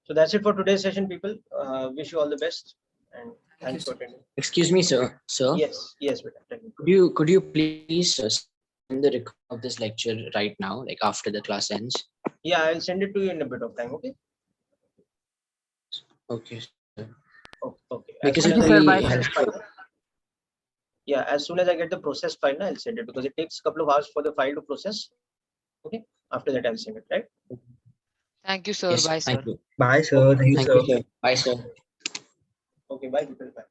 so that's it for today's session, people. Wish you all the best, and thanks for attending. Excuse me, sir. Sir, Yes, Beta. Tell me. could you please send the record of this lecture right now, like after the class ends? Yeah, I'll send it to you in a bit of time. Okay. Okay. Sir. Okay. Because Thank it you, sir. will Bye. be helpful. Yeah, as soon as I get the process file, I'll send it, because it takes a couple of hours for the file to process. Okay. After that, I'll send it. Right. Thank you, sir. Yes, Bye, sir. thank you. Bye, sir. Thank you, Thank sir. you, sir. Bye, sir. Okay. Bye, people. Bye.